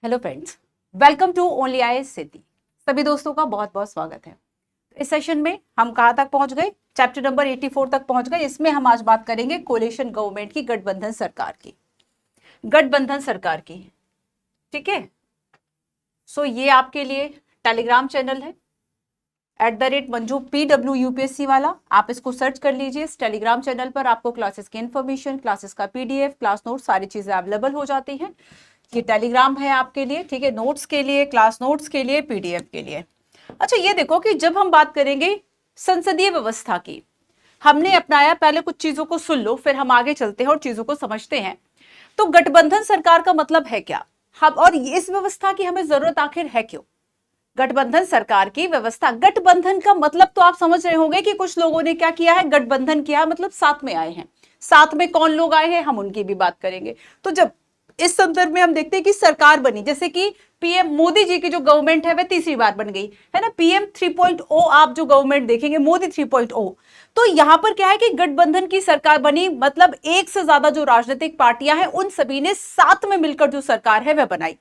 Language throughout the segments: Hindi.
Hello friends, welcome to only I city. सभी दोस्तों का बहुत बहुत स्वागत है। इस सेशन में हम कहाँ तक पहुंच गए? चैप्टर नंबर 84 तक पहुंच गए। इसमें हम आज बात करेंगे कोलिशन गवर्नमेंट की, गठबंधन सरकार की, गठबंधन सरकार की। ठीक है। सो ये आपके लिए टेलीग्राम चैनल है @मंजू PWUPSC वाला। आप इसको सर्च कर लीजिए। इस टेलीग्राम चैनल पर आपको क्लासेस की इन्फॉर्मेशन, क्लासेस का PDF, क्लास नोट, सारी चीजें अवेलेबल हो जाती हैं। ये टेलीग्राम है आपके लिए, ठीक है, नोट्स के लिए, क्लास नोट्स के लिए, PDF के लिए। अच्छा, ये देखो कि जब हम बात करेंगे संसदीय व्यवस्था की, हमने अपनाया, पहले कुछ चीजों को सुन लो, फिर हम आगे चलते हैं और चीजों को समझते हैं। तो गठबंधन सरकार का मतलब है क्या, हम और इस व्यवस्था की हमें जरूरत आखिर है क्यों? गठबंधन सरकार की व्यवस्था, गठबंधन का मतलब तो आप समझ रहे होंगे कि कुछ लोगों ने क्या किया है, गठबंधन किया, मतलब साथ में आए हैं। साथ में कौन लोग आए हैं, हम उनकी भी बात करेंगे। तो जब इस संदर्भ में हम देखते हैं कि सरकार बनी, जैसे कि पीएम मोदी जी की जो गवर्नमेंट है वह तीसरी बार बन गई है ना, PM 3.0। आप जो गवर्नमेंट देखेंगे मोदी 3.0, तो यहां पर क्या है कि गठबंधन की सरकार बनी, मतलब एक से ज्यादा जो राजनीतिक पार्टियां हैं उन सभी ने साथ में मिलकर जो सरकार है वह बनाई।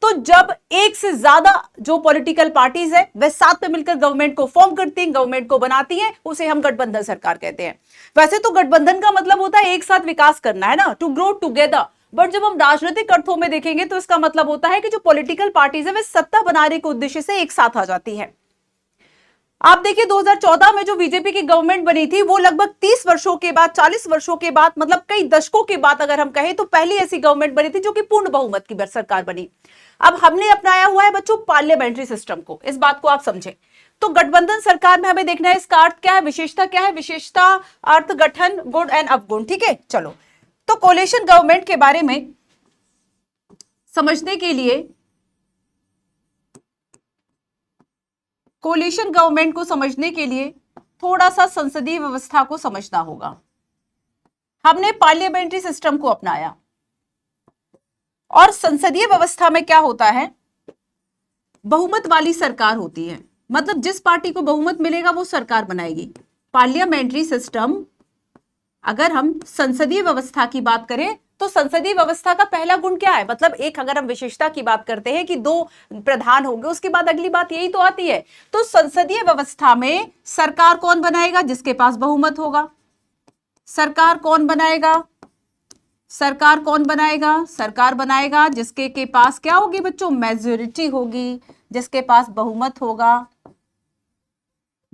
तो जब एक से ज्यादा जो पॉलिटिकल पार्टीज है वह साथ में मिलकर गवर्नमेंट को फॉर्म करती हैं, गवर्नमेंट को बनाती हैं, उसे हम गठबंधन सरकार कहते हैं। वैसे तो गठबंधन का मतलब होता है एक साथ विकास करना, है ना, टू ग्रो टुगेदर। बट जब हम राजनीतिक अर्थों में देखेंगे तो इसका मतलब होता है कि जो पॉलिटिकल पार्टीज है वे सत्ता बनाने के उद्देश्य से एक साथ आ जाती है। आप देखिए 2014 में जो बीजेपी की गवर्नमेंट बनी थी, वो लगभग 30 वर्षों के बाद, 40 वर्षों के बाद, मतलब कई दशकों के बाद अगर हम कहें, तो पहली ऐसी गवर्नमेंट बनी थी जो कि पूर्ण बहुमत की सरकार बनी। अब हमने अपनाया हुआ है बच्चों पार्लियामेंट्री सिस्टम को, इस बात को आप समझें। तो गठबंधन सरकार में हमें देखना है इसका अर्थ क्या है, विशेषता क्या है, विशेषता, अर्थ, गठन, गुण एंड अवगुण। ठीक है, चलो। तो कोलिशन गवर्नमेंट के बारे में समझने के लिए, कोलिशन गवर्नमेंट को समझने के लिए थोड़ा सा संसदीय व्यवस्था को समझना होगा। हमने पार्लियामेंट्री सिस्टम को अपनाया और संसदीय व्यवस्था में क्या होता है, बहुमत वाली सरकार होती है, मतलब जिस पार्टी को बहुमत मिलेगा वो सरकार बनाएगी। पार्लियामेंट्री सिस्टम, अगर हम संसदीय व्यवस्था की बात करें तो संसदीय व्यवस्था का पहला गुण क्या है, मतलब एक अगर हम विशेषता की बात करते हैं कि दो प्रधान होंगे, उसके बाद अगली बात यही तो आती है। तो संसदीय व्यवस्था में सरकार कौन बनाएगा, जिसके पास बहुमत होगा। सरकार कौन बनाएगा, सरकार कौन बनाएगा, सरकार बनाएगा जिसके के पास क्या होगी बच्चों, मेजोरिटी होगी, जिसके पास बहुमत होगा,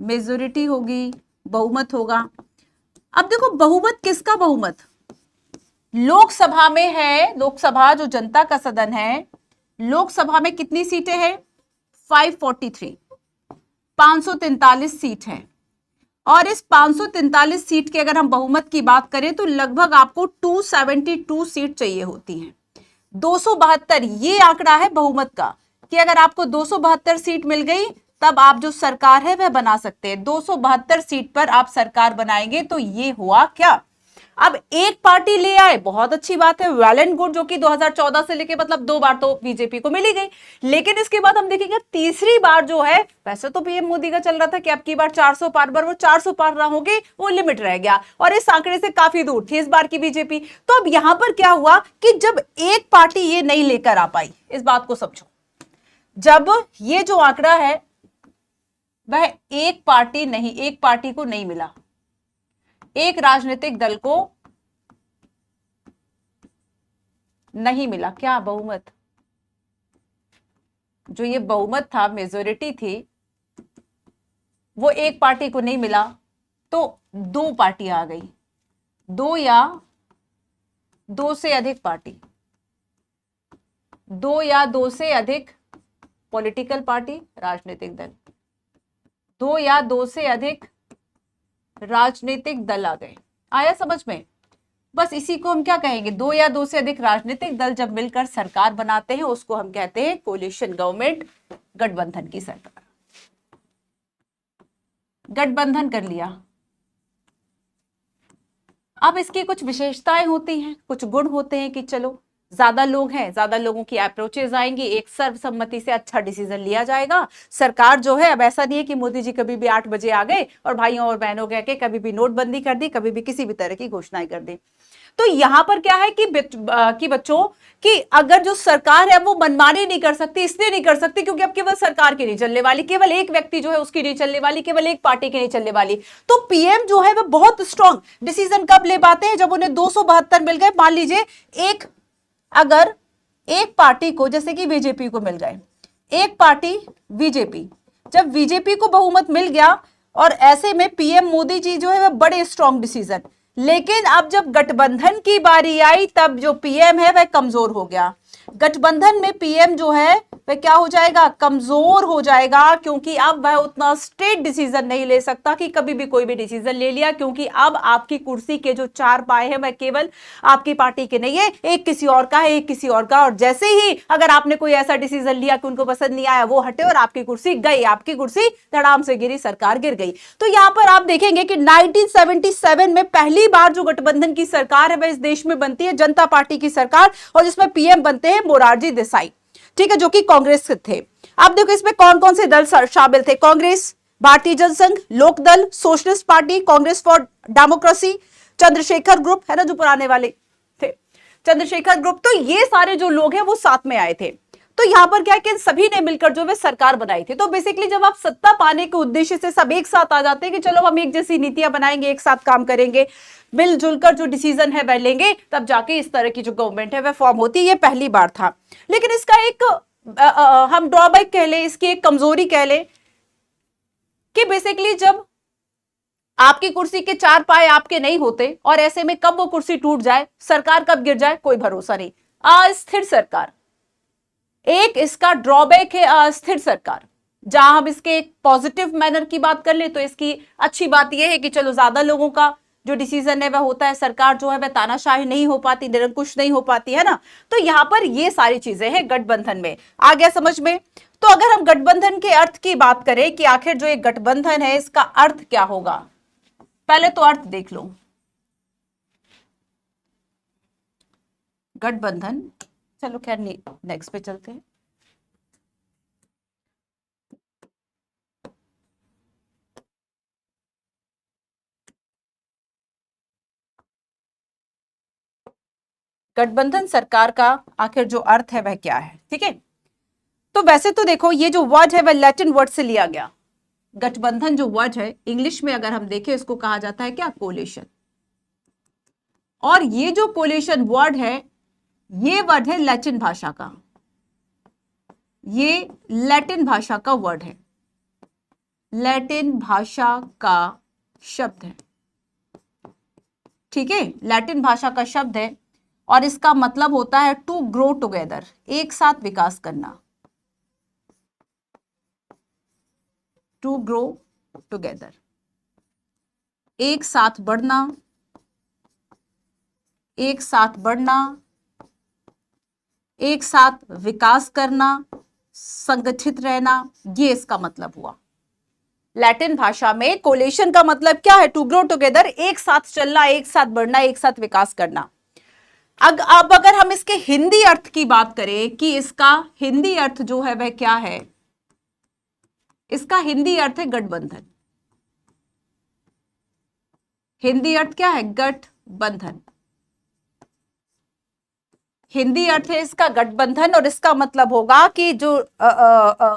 मेजोरिटी होगी, बहुमत होगा। अब देखो बहुमत किसका बहुमत, लोकसभा में है, लोकसभा जो जनता का सदन है, लोकसभा में कितनी सीटें हैं, 543, 543 सीट है। और इस 543 सीट के अगर हम बहुमत की बात करें तो लगभग आपको 272 सीट चाहिए होती हैं। 272 ये आंकड़ा है बहुमत का, कि अगर आपको 272 सीट मिल गई तब आप जो सरकार है वह बना सकते हैं। 272 सीट पर आप सरकार बनाएंगे। तो ये हुआ क्या, अब एक पार्टी ले आए, बहुत अच्छी बात है, वेल एंड गुड, जो कि 2014 से लेके मतलब 2 बार तो बीजेपी को मिली गई। लेकिन इसके बाद हम देखेंगे तीसरी बार जो है, वैसे तो पीएम मोदी का चल रहा था कि अब की बार 400 पार, बार वो 400 पार ना होगी, वो लिमिट रह गया और इस आंकड़े से काफी दूर थी इस बार की बीजेपी। तो अब यहां पर क्या हुआ कि जब एक पार्टी ये नहीं लेकर आ पाई, इस बात को समझो, जब ये जो आंकड़ा है वह एक पार्टी नहीं, एक पार्टी को नहीं मिला, एक राजनीतिक दल को नहीं मिला, क्या, बहुमत, जो ये बहुमत था, मेजोरिटी थी, वो एक पार्टी को नहीं मिला, तो दो पार्टी आ गई, दो या दो से अधिक पार्टी, दो या दो से अधिक पॉलिटिकल पार्टी, राजनीतिक दल, दो या दो से अधिक राजनीतिक दल आ गए। आया समझ में? बस इसी को हम क्या कहेंगे, दो या दो से अधिक राजनीतिक दल जब मिलकर सरकार बनाते हैं उसको हम कहते हैं कोलिशन गवर्नमेंट, गठबंधन की सरकार। गठबंधन कर लिया। अब इसकी कुछ विशेषताएं होती हैं, कुछ गुण होते हैं कि चलो ज्यादा लोग हैं, ज्यादा लोगों की अप्रोचेज आएंगी, एक सर्वसम्मति से अच्छा डिसीजन लिया जाएगा। सरकार जो है, अब ऐसा नहीं है कि मोदी जी कभी भी 8 बजे आ गए और भाइयों और बहनों कह के कभी भी नोटबंदी कर दी, कभी भी किसी भी तरह की घोषणाएं कर दी। तो यहां पर क्या है कि बच्चों कि अगर जो सरकार है वो मनमानी नहीं कर सकती, इसलिए नहीं कर सकती क्योंकि अब केवल सरकार की नहीं चलने वाली, केवल एक व्यक्ति जो है उसकी नहीं चलने वाली, केवल एक पार्टी की नहीं चलने वाली। तो पीएम जो है वो बहुत स्ट्रांग डिसीजन कब ले पाते हैं, जब उन्हें 272 मिल गए। मान लीजिए अगर एक पार्टी को, जैसे कि बीजेपी को मिल गए, एक पार्टी बीजेपी, जब बीजेपी को बहुमत मिल गया और ऐसे में पीएम मोदी जी जो है वह बड़े स्ट्रांग डिसीजन, लेकिन अब जब गठबंधन की बारी आई तब जो पीएम है वह कमजोर हो गया। गठबंधन में पीएम जो है वह क्या हो जाएगा, कमजोर हो जाएगा, क्योंकि अब वह उतना स्ट्रेट डिसीजन नहीं ले सकता कि कभी भी कोई भी डिसीजन ले लिया, क्योंकि अब आपकी कुर्सी के जो 4 पाए हैं वह केवल आपकी पार्टी के नहीं है, एक किसी और का है, एक किसी और का। और जैसे ही अगर आपने कोई ऐसा डिसीजन लिया कि उनको पसंद नहीं आया, वो हटे और आपकी कुर्सी गई, आपकी कुर्सी धड़ाम से गिरी, सरकार गिर गई। तो यहां पर आप देखेंगे कि 1977 में पहली बार जो गठबंधन की सरकार है वह इस देश में बनती है, जनता पार्टी की सरकार, और जिसमें पीएम बनते हैं मोरारजी देसाई, ठीक है, जो कि कांग्रेस से थे। अब देखो इसमें कौन कौन से दल शामिल थे, Congress, Bharatiya Jana Sangh, Lok Dal, socialist party, Congress for democracy, Chandrashekhar group है ना जो पुराने वाले थे, चंद्रशेखर ग्रुप। तो ये सारे जो लोग हैं वो साथ में आए थे। तो यहां पर क्या है कि सभी ने मिलकर जो है सरकार बनाई थी। तो बेसिकली जब आप सत्ता पाने के उद्देश्य से सब एक साथ आ जाते हैं कि चलो हम एक जैसी नीतियां बनाएंगे, एक साथ काम करेंगे, मिलजुल कर जो डिसीजन है वह लेंगे, तब जाके इस तरह की जो गवर्नमेंट है वह फॉर्म होती है। ये पहली बार था। लेकिन इसका एक हम ड्रॉबैक कह लें, इसकी एक कमजोरी कह लें कि बेसिकली जब आपकी कुर्सी के 4 पाए आपके नहीं होते और ऐसे में कब वो कुर्सी टूट जाए, सरकार कब गिर जाए, कोई भरोसा नहीं। अस्थिर सरकार एक इसका ड्रॉबैक है, अस्थिर सरकार। जहां हम इसके एक पॉजिटिव मैनर की बात कर ले तो इसकी अच्छी बात यह है कि चलो ज्यादा लोगों का जो डिसीजन है वह होता है, सरकार जो है वह तानाशाही नहीं हो पाती, निरंकुश नहीं हो पाती, है ना। तो यहां पर ये सारी चीजें हैं गठबंधन में। आ गया समझ में। तो अगर हम गठबंधन के अर्थ की बात करें कि आखिर जो एक गठबंधन है इसका अर्थ क्या होगा, पहले तो अर्थ देख लो। गठबंधन, चलो खैर नेक्स्ट पे चलते हैं। गठबंधन सरकार का आखिर जो अर्थ है वह क्या है, ठीक है। तो वैसे तो देखो ये जो वर्ड है वह लैटिन वर्ड से लिया गया। गठबंधन जो वर्ड है इंग्लिश में अगर हम देखें इसको कहा जाता है क्या, कोलिशन। और ये जो कोलिशन वर्ड है ये वर्ड है लैटिन भाषा का, ये लैटिन भाषा का वर्ड है, लैटिन भाषा का शब्द है, ठीक है, लैटिन भाषा का शब्द है। और इसका मतलब होता है टू ग्रो टुगेदर, एक साथ विकास करना, टू ग्रो टुगेदर, एक साथ बढ़ना, एक साथ बढ़ना, एक साथ विकास करना, संगठित रहना, ये इसका मतलब हुआ। लैटिन भाषा में कोलेशन का मतलब क्या है, टू ग्रो टुगेदर, एक साथ चलना, एक साथ बढ़ना, एक साथ विकास करना। अब अगर हम इसके हिंदी अर्थ की बात करें कि इसका हिंदी अर्थ जो है वह क्या है, इसका हिंदी अर्थ है गठबंधन। हिंदी अर्थ क्या है, गठबंधन। हिंदी अर्थ है इसका गठबंधन और इसका मतलब होगा कि जो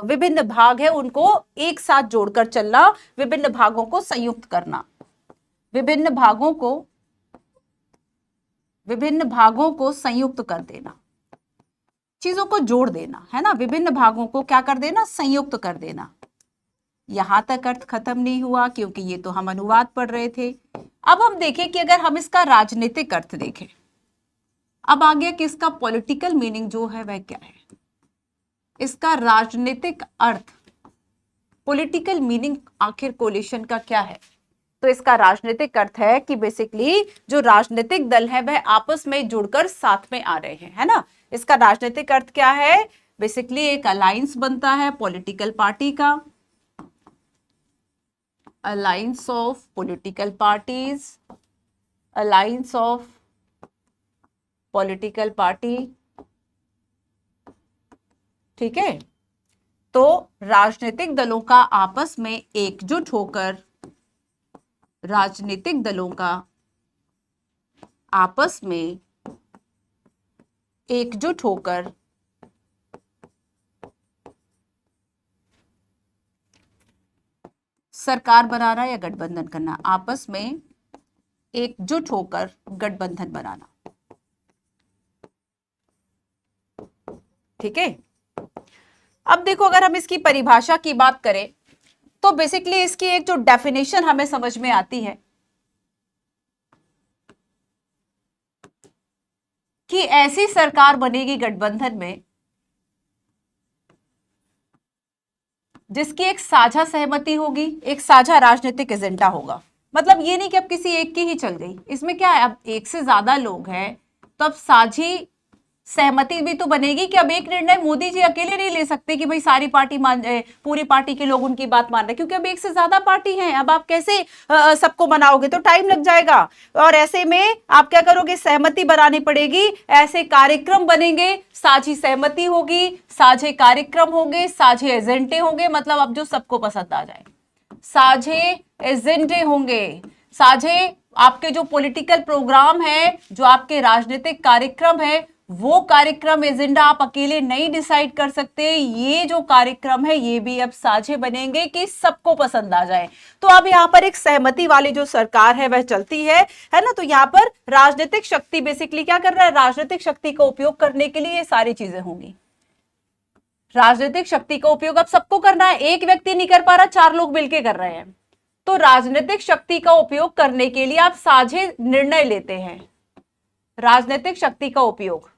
विभिन्न भाग है उनको एक साथ जोड़कर चलना, विभिन्न भागों को संयुक्त करना, विभिन्न भागों को संयुक्त कर देना, चीजों को जोड़ देना, है ना, विभिन्न भागों को क्या कर देना, संयुक्त कर देना। यहां तक अर्थ खत्म नहीं हुआ क्योंकि ये तो हम अनुवाद पढ़ रहे थे। अब हम देखें कि अगर हम इसका राजनीतिक अर्थ देखें, अब आ गया कि इसका पॉलिटिकल मीनिंग जो है वह क्या है, इसका राजनीतिक अर्थ, पॉलिटिकल मीनिंग आखिर कोलिशन का क्या है। तो इसका राजनीतिक अर्थ है कि बेसिकली जो राजनीतिक दल है वह आपस में जुड़कर साथ में आ रहे हैं, है ना। इसका राजनीतिक अर्थ क्या है, बेसिकली एक अलायंस बनता है पॉलिटिकल पार्टी का, alliance of political parties, alliance of political party, ठीक है। तो राजनीतिक दलों का आपस में एकजुट होकर, राजनीतिक दलों का आपस में एकजुट होकर सरकार बनाना या गठबंधन करना, आपस में एकजुट होकर गठबंधन बनाना। ठीक है, अब देखो अगर हम इसकी परिभाषा की बात करें तो बेसिकली इसकी एक जो डेफिनेशन हमें समझ में आती है कि ऐसी सरकार बनेगी गठबंधन में जिसकी एक साझा सहमति होगी, एक साझा राजनीतिक एजेंडा होगा। मतलब ये नहीं कि अब किसी एक की ही चल गई, इसमें क्या है, अब एक से ज्यादा लोग हैं तो अब साझी सहमति भी तो बनेगी कि अब एक निर्णय मोदी जी अकेले नहीं ले सकते कि भाई सारी पार्टी मान जाए, पूरी पार्टी के लोग उनकी बात मान रहे, क्योंकि अब एक से ज्यादा पार्टी हैं। अब आप कैसे सबको मनाओगे, तो टाइम लग जाएगा। और ऐसे में आप क्या करोगे, सहमति बनानी पड़ेगी, ऐसे कार्यक्रम बनेंगे, साझी सहमति होगी, साझे कार्यक्रम होंगे, साझे एजेंडे होंगे, मतलब अब जो सबको पसंद आ जाए, साझे एजेंडे होंगे, साझे आपके जो पॉलिटिकल प्रोग्राम है, जो आपके राजनीतिक कार्यक्रम है, वो कार्यक्रम एजेंडा आप अकेले नहीं डिसाइड कर सकते। ये जो कार्यक्रम है ये भी अब साझे बनेंगे कि सबको पसंद आ जाए। तो अब यहाँ पर एक सहमति वाली जो सरकार है वह चलती है ना। तो यहाँ पर राजनीतिक शक्ति बेसिकली क्या कर रहा है, राजनीतिक शक्ति का उपयोग करने के लिए ये सारी चीजें होंगी। राजनीतिक शक्ति का उपयोग अब सबको करना है, एक व्यक्ति नहीं कर पा रहा, 4 लोग मिलकर कर रहे हैं। तो राजनीतिक शक्ति का उपयोग करने के लिए आप साझे निर्णय लेते हैं। राजनीतिक शक्ति का उपयोग,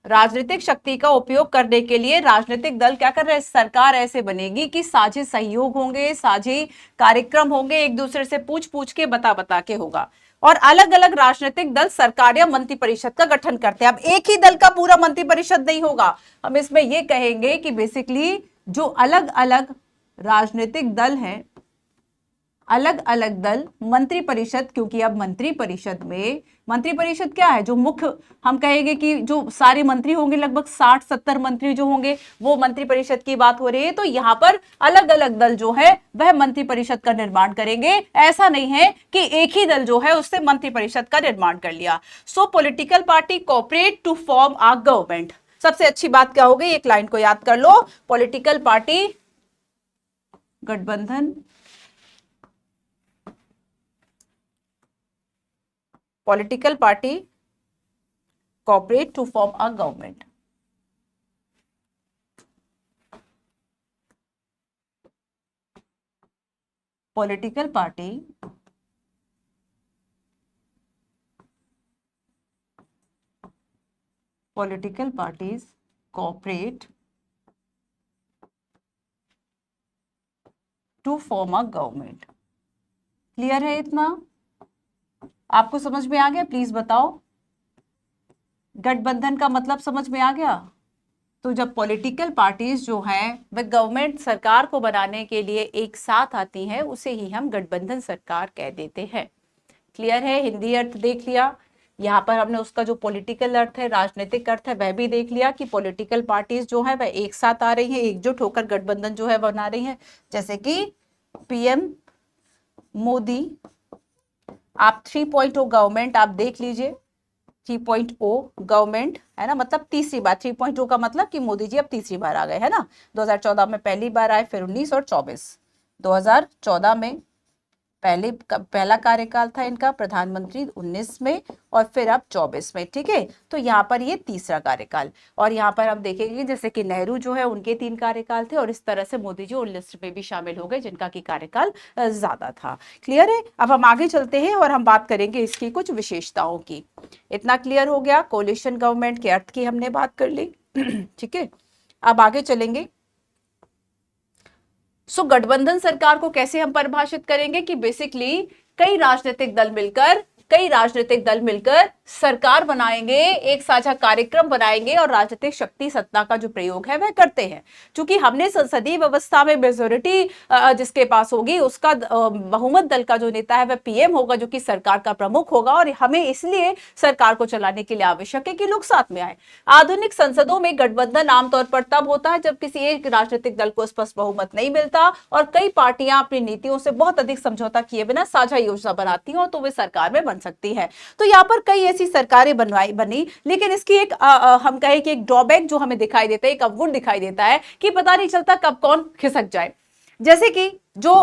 राजनीतिक शक्ति का उपयोग करने के लिए राजनीतिक दल क्या कर रहे हैं, सरकार ऐसे बनेगी कि साझे सहयोग होंगे, साझे कार्यक्रम होंगे, एक दूसरे से पूछ पूछ के बता के होगा। और अलग अलग राजनीतिक दल सरकार या मंत्रिपरिषद का गठन करते हैं। अब एक ही दल का पूरा मंत्रिपरिषद नहीं होगा, हम इसमें यह कहेंगे कि बेसिकली जो अलग अलग राजनीतिक दल हैं, अलग अलग दल मंत्रिपरिषद, क्योंकि अब मंत्रिपरिषद में, मंत्रिपरिषद क्या है, जो मुख्य हम कहेंगे कि जो सारे मंत्री होंगे, लगभग 60-70 मंत्री जो होंगे, वो मंत्रिपरिषद की बात हो रही है। तो यहां पर अलग अलग दल जो है वह मंत्रिपरिषद का निर्माण करेंगे। ऐसा नहीं है कि एक ही दल जो है उससे मंत्रिपरिषद का निर्माण कर लिया। So political party cooperate to form a government. सबसे अच्छी बात क्या हो गई, एक लाइन को याद कर लो, पॉलिटिकल पार्टी गठबंधन, political party cooperate to form a government. Political party political parties cooperate to form a government. Clear है इतना? आपको समझ में आ गया? प्लीज बताओ, गठबंधन का मतलब समझ में आ गया? तो जब पॉलिटिकल पार्टीज जो हैं वह गवर्नमेंट सरकार को बनाने के लिए एक साथ आती हैं, उसे ही हम गठबंधन सरकार कह देते हैं। क्लियर है? हिंदी अर्थ देख लिया, यहाँ पर हमने उसका जो पॉलिटिकल अर्थ है, राजनीतिक अर्थ है, वह भी देख लिया कि पॉलिटिकल पार्टीज जो है वह एक साथ आ रही हैं, एकजुट होकर गठबंधन जो है बना रही हैं। जैसे कि पीएम मोदी, आप 3.0 गवर्नमेंट आप देख लीजिए, 3.0 गवर्नमेंट है ना, मतलब तीसरी बार, 3.0 का मतलब कि मोदी जी अब तीसरी बार आ गए है ना। 2014 में पहली बार आए, फिर 19 और 24। 2014 में पहला कार्यकाल था इनका प्रधानमंत्री, 19 में, और फिर अब 24 में। ठीक है, तो यहाँ पर ये तीसरा कार्यकाल। और यहाँ पर हम देखेंगे जैसे कि नेहरू जो है उनके 3 कार्यकाल थे, और इस तरह से मोदी जी उन लिस्ट में भी शामिल हो गए जिनका की कार्यकाल ज्यादा था। क्लियर है? अब हम आगे चलते हैं और हम बात करेंगे इसकी कुछ विशेषताओं की। इतना क्लियर हो गया? कोलिशन गवर्नमेंट के अर्थ की हमने बात कर ली। ठीक है, अब आगे चलेंगे। सो गठबंधन सरकार को कैसे हम परिभाषित करेंगे कि बेसिकली कई राजनीतिक दल मिलकर सरकार बनाएंगे, एक साझा कार्यक्रम बनाएंगे और राजनीतिक शक्ति सत्ता का जो प्रयोग है वह करते हैं। क्योंकि हमने संसदीय व्यवस्था में मेजोरिटी जिसके पास होगी उसका बहुमत दल का जो नेता है वह पीएम होगा, जो कि सरकार का प्रमुख होगा, और हमें इसलिए सरकार को चलाने के लिए आवश्यक है कि लोग साथ में आए। आधुनिक संसदों में गठबंधन आमतौर पर तब होता है जब किसी एक राजनीतिक दल को स्पष्ट बहुमत नहीं मिलता और कई पार्टियां अपनी नीतियों से बहुत अधिक समझौता किए बिना साझा योजना बनाती हैं, तो वे सरकार में बन सकती है। तो यहाँ पर कई ऐसी सरकारें बनी, लेकिन इसकी एक हम कहें कि एक ड्रॉबैक जो हमें दिखाई देता है, एक अवगुण दिखाई देता है कि पता नहीं चलता कब कौन खिसक जाए। जैसे कि जो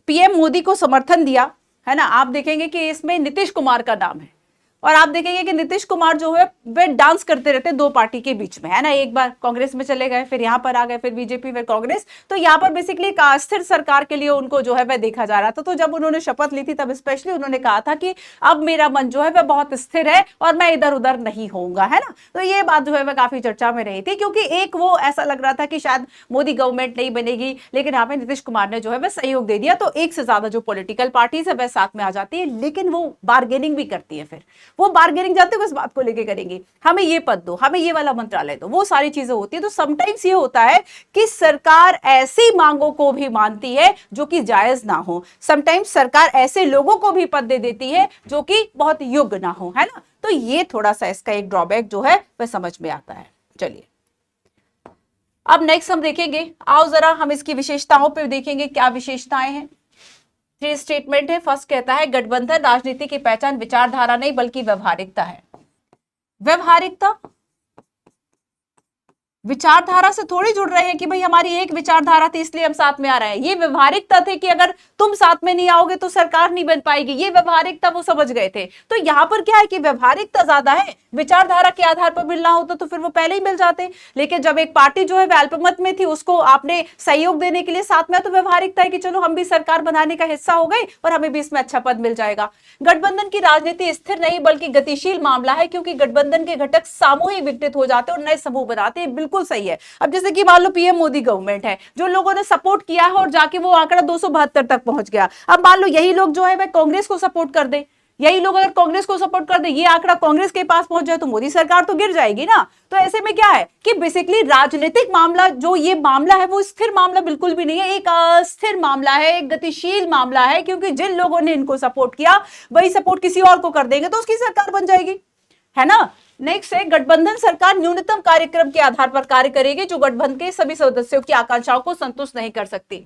पीएम मोदी को समर्थन दिया है ना, आप देखेंगे कि इसमें नीतीश कुमार का नाम है, और आप देखेंगे कि नीतीश कुमार जो है वे डांस करते रहते हैं दो पार्टी के बीच में, है ना। एक बार कांग्रेस में चले गए, फिर यहाँ पर आ गए, फिर बीजेपी, फिर कांग्रेस। तो यहाँ पर बेसिकली एक अस्थिर सरकार के लिए उनको जो है वह देखा जा रहा था। तो जब उन्होंने शपथ ली थी तब स्पेशली उन्होंने कहा था कि अब मेरा मन जो है वह बहुत स्थिर है और मैं इधर उधर नहीं होऊंगा, है ना। तो ये बात जो है वह काफी चर्चा में रही थी, क्योंकि एक वो ऐसा लग रहा था कि शायद मोदी गवर्नमेंट नहीं बनेगी, लेकिन यहाँ पे नीतीश कुमार ने जो है वह सहयोग दे दिया। तो एक से ज्यादा जो पॉलिटिकल पार्टीज है वह साथ में आ जाती है, लेकिन वो बार्गेनिंग भी करती है। फिर वो बार्गेनिंग जाते इस बात को लेके करेंगे, हमें ये पद दो, हमें ये वाला मंत्रालय दो, वो सारी चीजें होती है। तो समटाइम्स ये होता है कि सरकार ऐसी मांगों को भी मानती है जो कि जायज ना हो। समटाइम्स सरकार ऐसे लोगों को भी पद दे देती है जो कि बहुत योग्य ना हो, है ना। तो ये थोड़ा सा इसका एक ड्रॉबैक जो है वह समझ में आता है। चलिए अब नेक्स्ट हम देखेंगे, आओ जरा हम इसकी विशेषताओं पे देखेंगे क्या विशेषताएं हैं। 3 स्टेटमेंट है। फर्स्ट कहता है गठबंधन राजनीति की पहचान विचारधारा नहीं बल्कि व्यवहारिकता है। व्यवहारिकता, विचारधारा से थोड़ी जुड़ रहे हैं कि भाई हमारी एक विचारधारा थी इसलिए हम साथ में आ रहे हैं। ये व्यवहारिकता थे कि अगर तुम साथ में नहीं आओगे तो सरकार नहीं बन पाएगी, ये व्यवहारिकता वो समझ गए थे। तो यहां पर क्या है कि व्यवहारिकता ज्यादा है, विचारधारा के आधार पर मिलना होता तो फिर वो पहले ही मिल जाते। लेकिन जब एक पार्टी जो है अल्पमत में थी, उसको आपने सहयोग देने के लिए साथ में, तो व्यवहारिकता है कि चलो हम भी सरकार बनाने का हिस्सा हो गए और हमें भी इसमें अच्छा पद मिल जाएगा। गठबंधन की राजनीति स्थिर नहीं बल्कि गतिशील मामला है, क्योंकि गठबंधन के घटक सामूहिक विकसित हो जाते हैं और नए समूह बनाते हैं। बिल्कुल सही है। अब जैसे कि मान लो पीएम मोदी गवर्नमेंट है, जो लोगों ने सपोर्ट किया है और जाके वो आंकड़ा 272 तक पहुंच गया। अब मान लो यही लोग जो है वह कांग्रेस को सपोर्ट कर दे, यही लोग अगर कांग्रेस को सपोर्ट कर दे, ये आंकड़ा कांग्रेस के पास पहुंच जाए, तो मोदी सरकार तो गिर जाएगी ना। तो ऐसे में क्या है कि बेसिकली राजनीतिक मामला जो ये मामला है वो स्थिर मामला बिल्कुल भी नहीं है, एक अस्थिर मामला है, एक गतिशील मामला है। क्योंकि जिन लोगों ने इनको सपोर्ट किया वही सपोर्ट किसी और को कर देंगे तो उसकी सरकार बन जाएगी, है ना। नेक्स्ट है गठबंधन सरकार न्यूनतम कार्यक्रम के आधार पर कार्य करेगी जो गठबंधन के सभी सदस्यों की आकांक्षाओं को संतुष्ट नहीं कर सकती।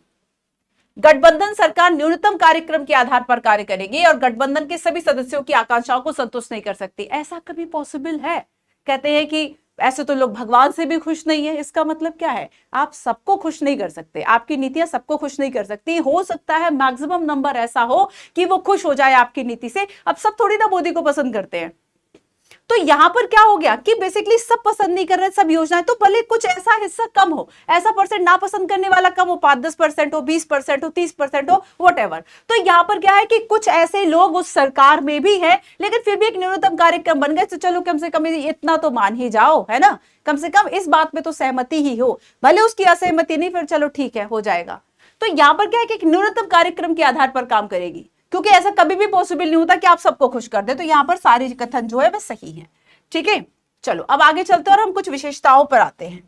गठबंधन सरकार न्यूनतम कार्यक्रम के आधार पर कार्य करेगी और गठबंधन के सभी सदस्यों की आकांक्षाओं को संतुष्ट नहीं कर सकती। ऐसा कभी पॉसिबल है? कहते हैं कि ऐसे तो लोग भगवान से भी खुश नहीं है। इसका मतलब क्या है? आप सबको खुश नहीं कर सकते, आपकी नीतियां सबको खुश नहीं कर सकती। हो सकता है मैक्सिमम नंबर ऐसा हो कि वो खुश हो जाए आपकी नीति से। अब सब थोड़ी ना मोदी को पसंद करते हैं। तो यहां पर क्या हो गया कि बेसिकली सब पसंद नहीं कर रहे सब योजनाएं, तो भले कुछ ऐसा हिस्सा कम हो, ऐसा परसेंट ना पसंद करने वाला कम हो, 5-10% हो, 20% हो, 30% हो, व्हाटएवर। तो यहां पर क्या है कि कुछ ऐसे लोग उस सरकार में भी है, लेकिन फिर भी एक न्यूनतम कार्यक्रम बन गए। तो चलो कम से कम इतना तो मान ही जाओ, है ना, कम से कम इस बात में तो सहमति ही हो, भले उसकी असहमति नहीं, फिर चलो ठीक है हो जाएगा। तो यहां पर क्या है कि एक न्यूनतम कार्यक्रम के आधार पर काम करेगी, क्योंकि ऐसा कभी भी पॉसिबल नहीं होता कि आप सबको खुश कर दे। तो यहां पर सारे कथन जो है वह सही है। ठीक है, चलो अब आगे चलते हैं और हम कुछ विशेषताओं पर आते हैं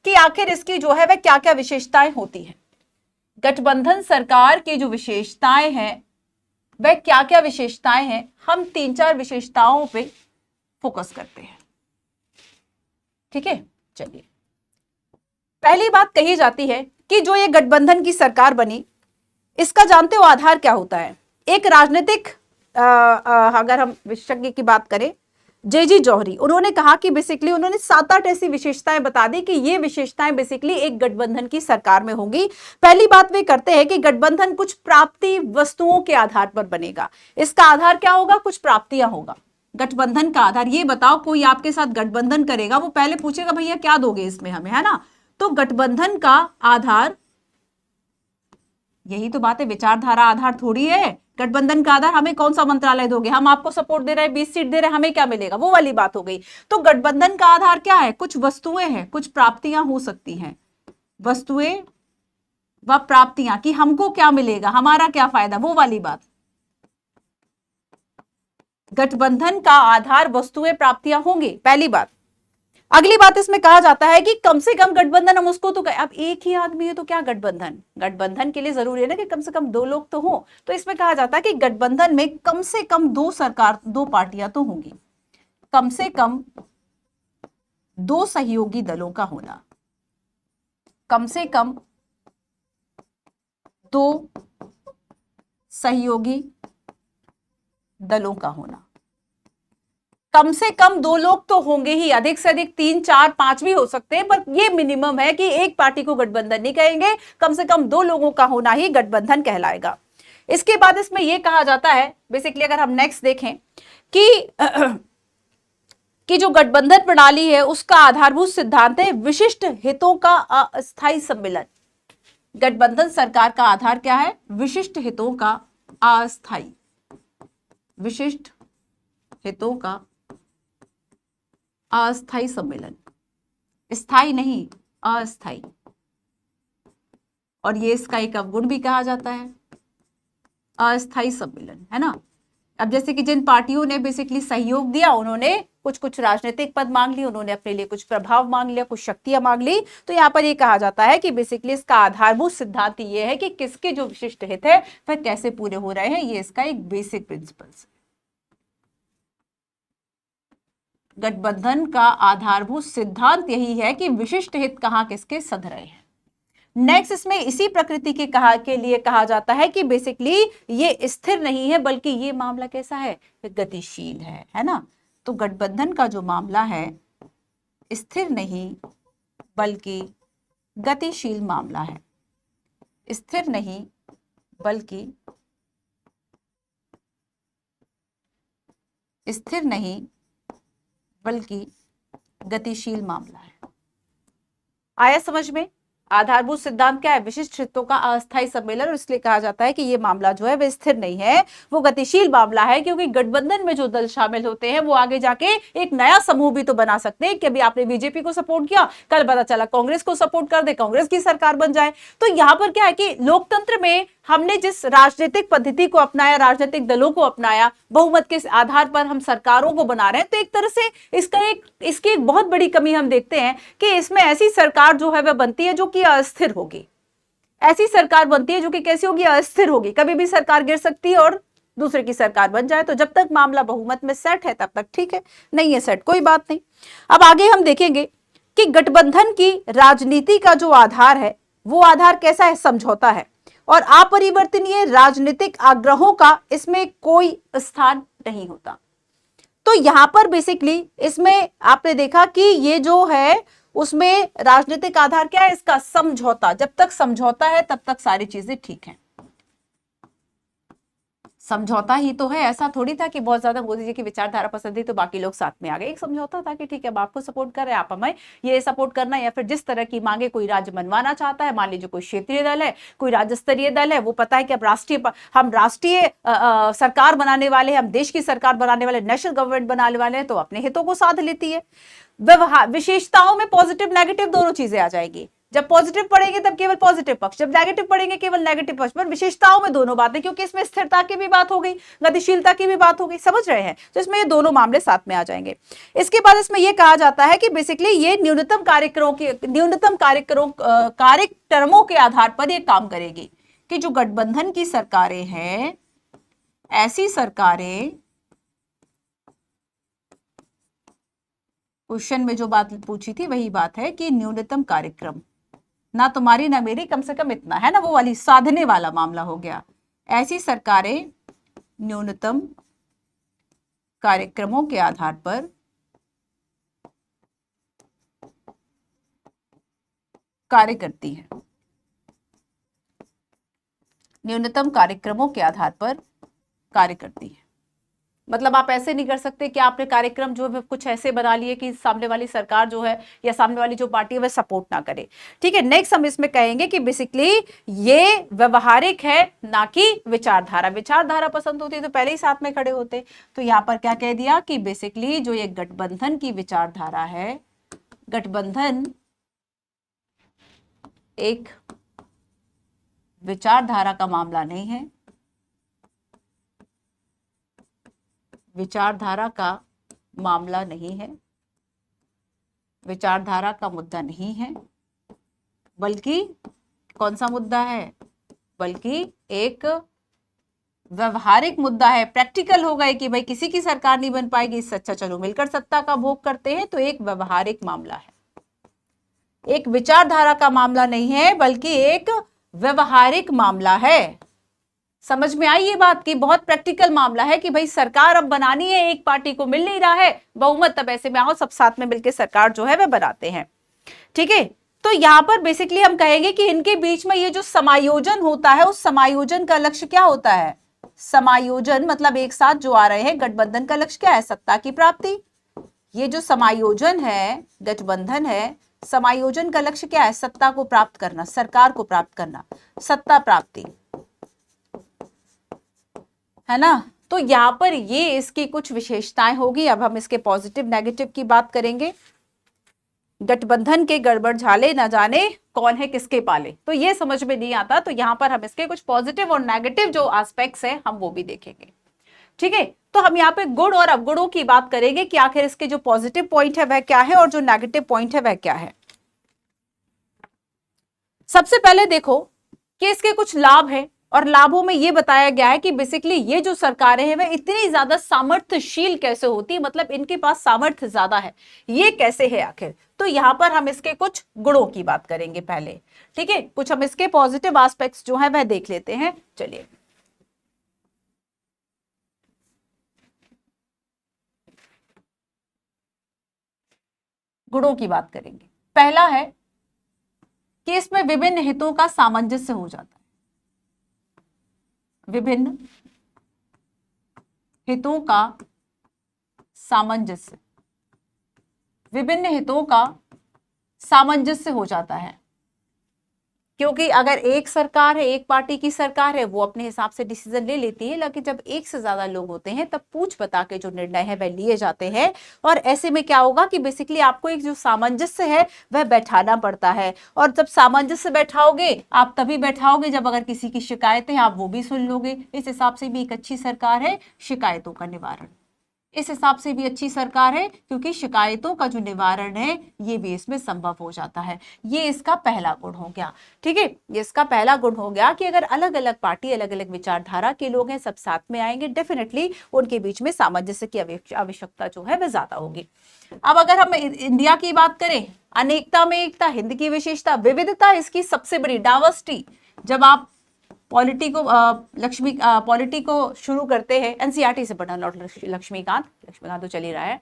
कि आखिर इसकी जो है वह क्या क्या विशेषताएं होती हैं। गठबंधन सरकार की जो विशेषताएं हैं वह क्या क्या विशेषताएं हैं, हम 3-4 विशेषताओं पे फोकस करते हैं। ठीक है, चलिए पहली बात कही जाती है कि जो ये गठबंधन की सरकार बनी, इसका जानते हो आधार क्या होता है? एक राजनीतिक अगर हम विशेषज्ञ की बात करें, जेजी जौहरी, उन्होंने कहा कि बेसिकली उन्होंने 7-8 ऐसी विशेषताएं बता दी कि ये विशेषताएं बेसिकली एक गठबंधन की सरकार में होंगी। पहली बात वे करते हैं कि गठबंधन कुछ प्राप्ति वस्तुओं के आधार पर बनेगा। इसका आधार क्या होगा? कुछ प्राप्तियां होगा। गठबंधन का आधार, ये बताओ कोई आपके साथ गठबंधन करेगा, वो पहले पूछेगा भैया क्या दोगे इसमें हमें, है ना। तो गठबंधन का आधार, यही तो बात है, विचारधारा आधार थोड़ी है। गठबंधन का आधार हमें कौन सा मंत्रालय दोगे, हम आपको सपोर्ट दे रहे हैं, 20 सीट दे रहे हैं, हमें क्या मिलेगा, वो वाली बात हो गई। तो गठबंधन का आधार क्या है? कुछ वस्तुएं हैं, कुछ प्राप्तियां हो सकती हैं, वस्तुएं व प्राप्तियां, कि हमको क्या मिलेगा, हमारा क्या फायदा, वो वाली बात। गठबंधन का आधार वस्तुएं प्राप्तियां होंगी, पहली बात। अगली बात इसमें कहा जाता है कि कम से कम गठबंधन, हम उसको तो अब एक ही आदमी है तो क्या गठबंधन, गठबंधन के लिए जरूरी है ना कि कम से कम 2 लोग तो हो। तो इसमें कहा जाता है कि गठबंधन में कम से कम 2 सरकार, 2 पार्टियां तो होंगी, कम से कम 2 सहयोगी दलों का होना, कम से कम 2 सहयोगी दलों का होना। कम से कम 2 लोग तो होंगे ही, अधिक से अधिक 3, 4, 5 भी हो सकते हैं, पर ये मिनिमम है कि एक पार्टी को गठबंधन नहीं कहेंगे, कम से कम 2 लोगों का होना ही गठबंधन कहलाएगा। इसके बाद इसमें यह कहा जाता है बेसिकली, अगर हम नेक्स्ट देखें कि जो गठबंधन प्रणाली है उसका आधारभूत सिद्धांत है विशिष्ट हितों का अस्थायी सम्मिलन। गठबंधन सरकार का आधार क्या है? विशिष्ट हितों का अस्थायी, विशिष्ट हितों का अस्थायी सम्मेलन, स्थायी नहीं, अस्थायी। और ये इसका एक अवगुण भी कहा जाता है, अस्थायी सम्मेलन, है ना। अब जैसे कि जिन पार्टियों ने बेसिकली सहयोग दिया, उन्होंने कुछ कुछ राजनीतिक पद मांग ली, उन्होंने अपने लिए कुछ प्रभाव मांग लिया, कुछ शक्तियां मांग ली, तो यहाँ पर ये कहा जाता है कि बेसिकली इसका आधारभूत सिद्धांत ये है कि किसके जो विशिष्ट हित है वह कैसे पूरे हो रहे हैं, ये इसका एक बेसिक प्रिंसिपल्स। गठबंधन का आधारभूत सिद्धांत यही है कि विशिष्ट हित कहां किसके सध रहे हैं। नेक्स्ट इसमें इसी प्रकृति के लिए कहा जाता है कि बेसिकली ये स्थिर नहीं है, बल्कि ये मामला कैसा है? गतिशील है ना। तो गठबंधन का जो मामला है स्थिर नहीं बल्कि गतिशील मामला है, स्थिर नहीं बल्कि स्थिर नहीं बल्कि गतिशील मामला है। आया समझ में? आधारभूत सिद्धांत क्या है? विशिष्ट हितों का अस्थायी सम्मेलन, और इसलिए कहा जाता है कि ये मामला जो है वह स्थिर नहीं है, वो गतिशील मामला है, क्योंकि गठबंधन में जो दल शामिल होते हैं वो आगे जाके एक नया समूह भी तो बना सकते हैं कि अभी आपने बीजेपी को सपोर्ट किया, कल पता चला कांग्रेस को सपोर्ट कर दे, कांग्रेस की सरकार बन जाए। तो यहां पर क्या है कि लोकतंत्र में हमने जिस राजनीतिक पद्धति को अपनाया, राजनीतिक दलों को अपनाया, बहुमत के आधार पर हम सरकारों को बना रहे हैं, तो एक तरह से इसकी एक बहुत बड़ी कमी हम देखते हैं कि इसमें ऐसी सरकार जो है वह बनती है जो कि अस्थिर होगी, ऐसी सरकार बनती है जो कि कैसी होगी? अस्थिर होगी। कभी भी सरकार गिर सकती है और दूसरे की सरकार बन जाए। तो जब तक मामला बहुमत में सेट है तब तक ठीक है, नहीं है सेट कोई बात नहीं। अब आगे हम देखेंगे कि गठबंधन की राजनीति का जो आधार है वो आधार कैसा है? समझौता है, और अपरिवर्तनीय राजनीतिक आग्रहों का इसमें कोई स्थान नहीं होता। तो यहां पर बेसिकली इसमें आपने देखा कि ये जो है उसमें राजनीतिक आधार क्या है? इसका समझौता। जब तक समझौता है तब तक सारी चीजें ठीक हैं। समझौता ही तो है, ऐसा थोड़ी था कि बहुत ज्यादा मोदी जी की विचारधारा पसंद थी तो बाकी लोग साथ में आ गए। एक समझौता था कि ठीक है, अब आपको सपोर्ट कर रहे हैं, आप हमें ये सपोर्ट करना, या फिर जिस तरह की मांगे कोई राज्य मनवाना चाहता है, मान लीजिए कोई क्षेत्रीय दल है, कोई राज्य स्तरीय दल है, वो पता है कि अब हम राष्ट्रीय सरकार बनाने वाले हैं, हम देश की सरकार बनाने वाले, नेशनल गवर्नमेंट बनाने वाले हैं, तो अपने हितों को साध लेती है। व्यवहार विशेषताओं में पॉजिटिव नेगेटिव दोनों चीजें आ जाएगी। जब पॉजिटिव पढ़ेंगे तब केवल पॉजिटिव पक्ष, जब नेगेटिव पढ़ेंगे केवल नेगेटिव पक्ष, पर विशेषताओं में दोनों बातें, क्योंकि इसमें स्थिरता की भी बात हो गई, गतिशीलता की भी बात हो गई, समझ रहे हैं। तो इसमें ये दोनों मामले साथ में आ जाएंगे। इसके बाद इसमें यह कहा जाता है कि बेसिकली ये न्यूनतम कार्यक्रमों के आधार पर यह काम करेगी कि जो गठबंधन की सरकारें हैं, ऐसी सरकारें, क्वेश्चन में जो बात पूछी थी वही बात है कि न्यूनतम कार्यक्रम, ना तुम्हारी ना मेरी, कम से कम इतना, है ना, वो वाली साधने वाला मामला हो गया। ऐसी सरकारें न्यूनतम कार्यक्रमों के आधार पर कार्य करती है, न्यूनतम कार्यक्रमों के आधार पर कार्य करती है। मतलब आप ऐसे नहीं कर सकते कि आपने कार्यक्रम जो है कुछ ऐसे बना लिए कि सामने वाली सरकार जो है या सामने वाली जो पार्टी है वह सपोर्ट ना करे। ठीक है, नेक्स्ट हम इसमें कहेंगे कि बेसिकली ये व्यवहारिक है, ना कि विचारधारा। विचारधारा पसंद होती तो पहले ही साथ में खड़े होते। तो यहां पर क्या कह दिया कि बेसिकली जो ये गठबंधन की विचारधारा है, गठबंधन एक विचारधारा का मामला नहीं है, विचारधारा का मामला नहीं है, विचारधारा का मुद्दा नहीं है, बल्कि कौन सा मुद्दा है? बल्कि एक व्यवहारिक मुद्दा है। प्रैक्टिकल हो गए कि भाई किसी की सरकार नहीं बन पाएगी, इससे अच्छा चलो मिलकर सत्ता का भोग करते हैं। तो एक व्यवहारिक मामला है, एक विचारधारा का मामला नहीं है, बल्कि एक व्यवहारिक मामला है। समझ में आई ये बात कि बहुत प्रैक्टिकल मामला है कि भाई सरकार अब बनानी है, एक पार्टी को मिल नहीं रहा है बहुमत, तब ऐसे में आओ सब साथ में मिलकर सरकार जो है वह बनाते हैं। ठीक है, तो यहां पर बेसिकली हम कहेंगे कि इनके बीच में ये जो समायोजन होता है, उस समायोजन का लक्ष्य क्या होता है? समायोजन मतलब एक साथ जो आ रहे हैं, गठबंधन का लक्ष्य क्या है? सत्ता की प्राप्ति। ये जो समायोजन है, गठबंधन है, समायोजन का लक्ष्य क्या है? सत्ता को प्राप्त करना, सरकार को प्राप्त करना, सत्ता प्राप्ति, है ना। तो यहां पर ये इसकी कुछ विशेषताएं होगी। अब हम इसके पॉजिटिव नेगेटिव की बात करेंगे। गठबंधन के गड़बड़ झाले न जाने कौन है किसके पाले, तो ये समझ में नहीं आता, तो यहां पर हम इसके कुछ पॉजिटिव और नेगेटिव जो एस्पेक्ट्स हैं हम वो भी देखेंगे। ठीक है, तो हम यहाँ पे गुण और अवगुणों की बात करेंगे कि आखिर इसके जो पॉजिटिव पॉइंट है वह क्या है और जो नेगेटिव पॉइंट है वह क्या है। सबसे पहले देखो कि इसके कुछ लाभ है, और लाभों में यह बताया गया है कि बेसिकली ये जो सरकारें हैं वह इतनी ज्यादा सामर्थ्यशील कैसे होती है, मतलब इनके पास सामर्थ्य ज्यादा है, ये कैसे है आखिर। तो यहां पर हम इसके कुछ गुणों की बात करेंगे पहले। ठीक है, कुछ हम इसके पॉजिटिव एस्पेक्ट्स जो है वह देख लेते हैं। चलिए, गुणों की बात करेंगे। पहला है कि इसमें विभिन्न हितों का सामंजस्य हो जाता है। विभिन्न हितों का सामंजस्य, विभिन्न हितों का सामंजस्य हो जाता है, क्योंकि अगर एक सरकार है, एक पार्टी की सरकार है, वो अपने हिसाब से डिसीजन ले लेती है, लेकिन जब एक से ज्यादा लोग होते हैं तब पूछ बता के जो निर्णय है वह लिए जाते हैं। और ऐसे में क्या होगा कि बेसिकली आपको एक जो सामंजस्य है वह बैठाना पड़ता है, और जब सामंजस्य बैठाओगे आप तभी बैठाओगे जब अगर किसी की शिकायतें आप वो भी सुन लोगे। इस हिसाब से भी एक अच्छी सरकार है शिकायतों का निवारण, इस हिसाब से भी अच्छी सरकार है, क्योंकि शिकायतों का जो निवारण है ये भी इसमें संभव हो जाता है। ये इसका पहला गुण हो गया। ठीक है, ये इसका पहला गुण हो गया कि अगर अलग अलग पार्टी, अलग अलग विचारधारा के लोग हैं, सब साथ में आएंगे, डेफिनेटली उनके बीच में सामंजस्य की आवश्यकता जो है वह ज्यादा होगी। अब अगर हम इंडिया की बात करें, अनेकता में एकता, हिंद की विशेषता, विविधता इसकी सबसे बड़ी, डाइवर्सिटी। जब आप पॉलिटी को शुरू करते हैं, एनसीईआरटी से पढ़ना, नॉट लक्ष्मीकांत तो चल ही रहा है।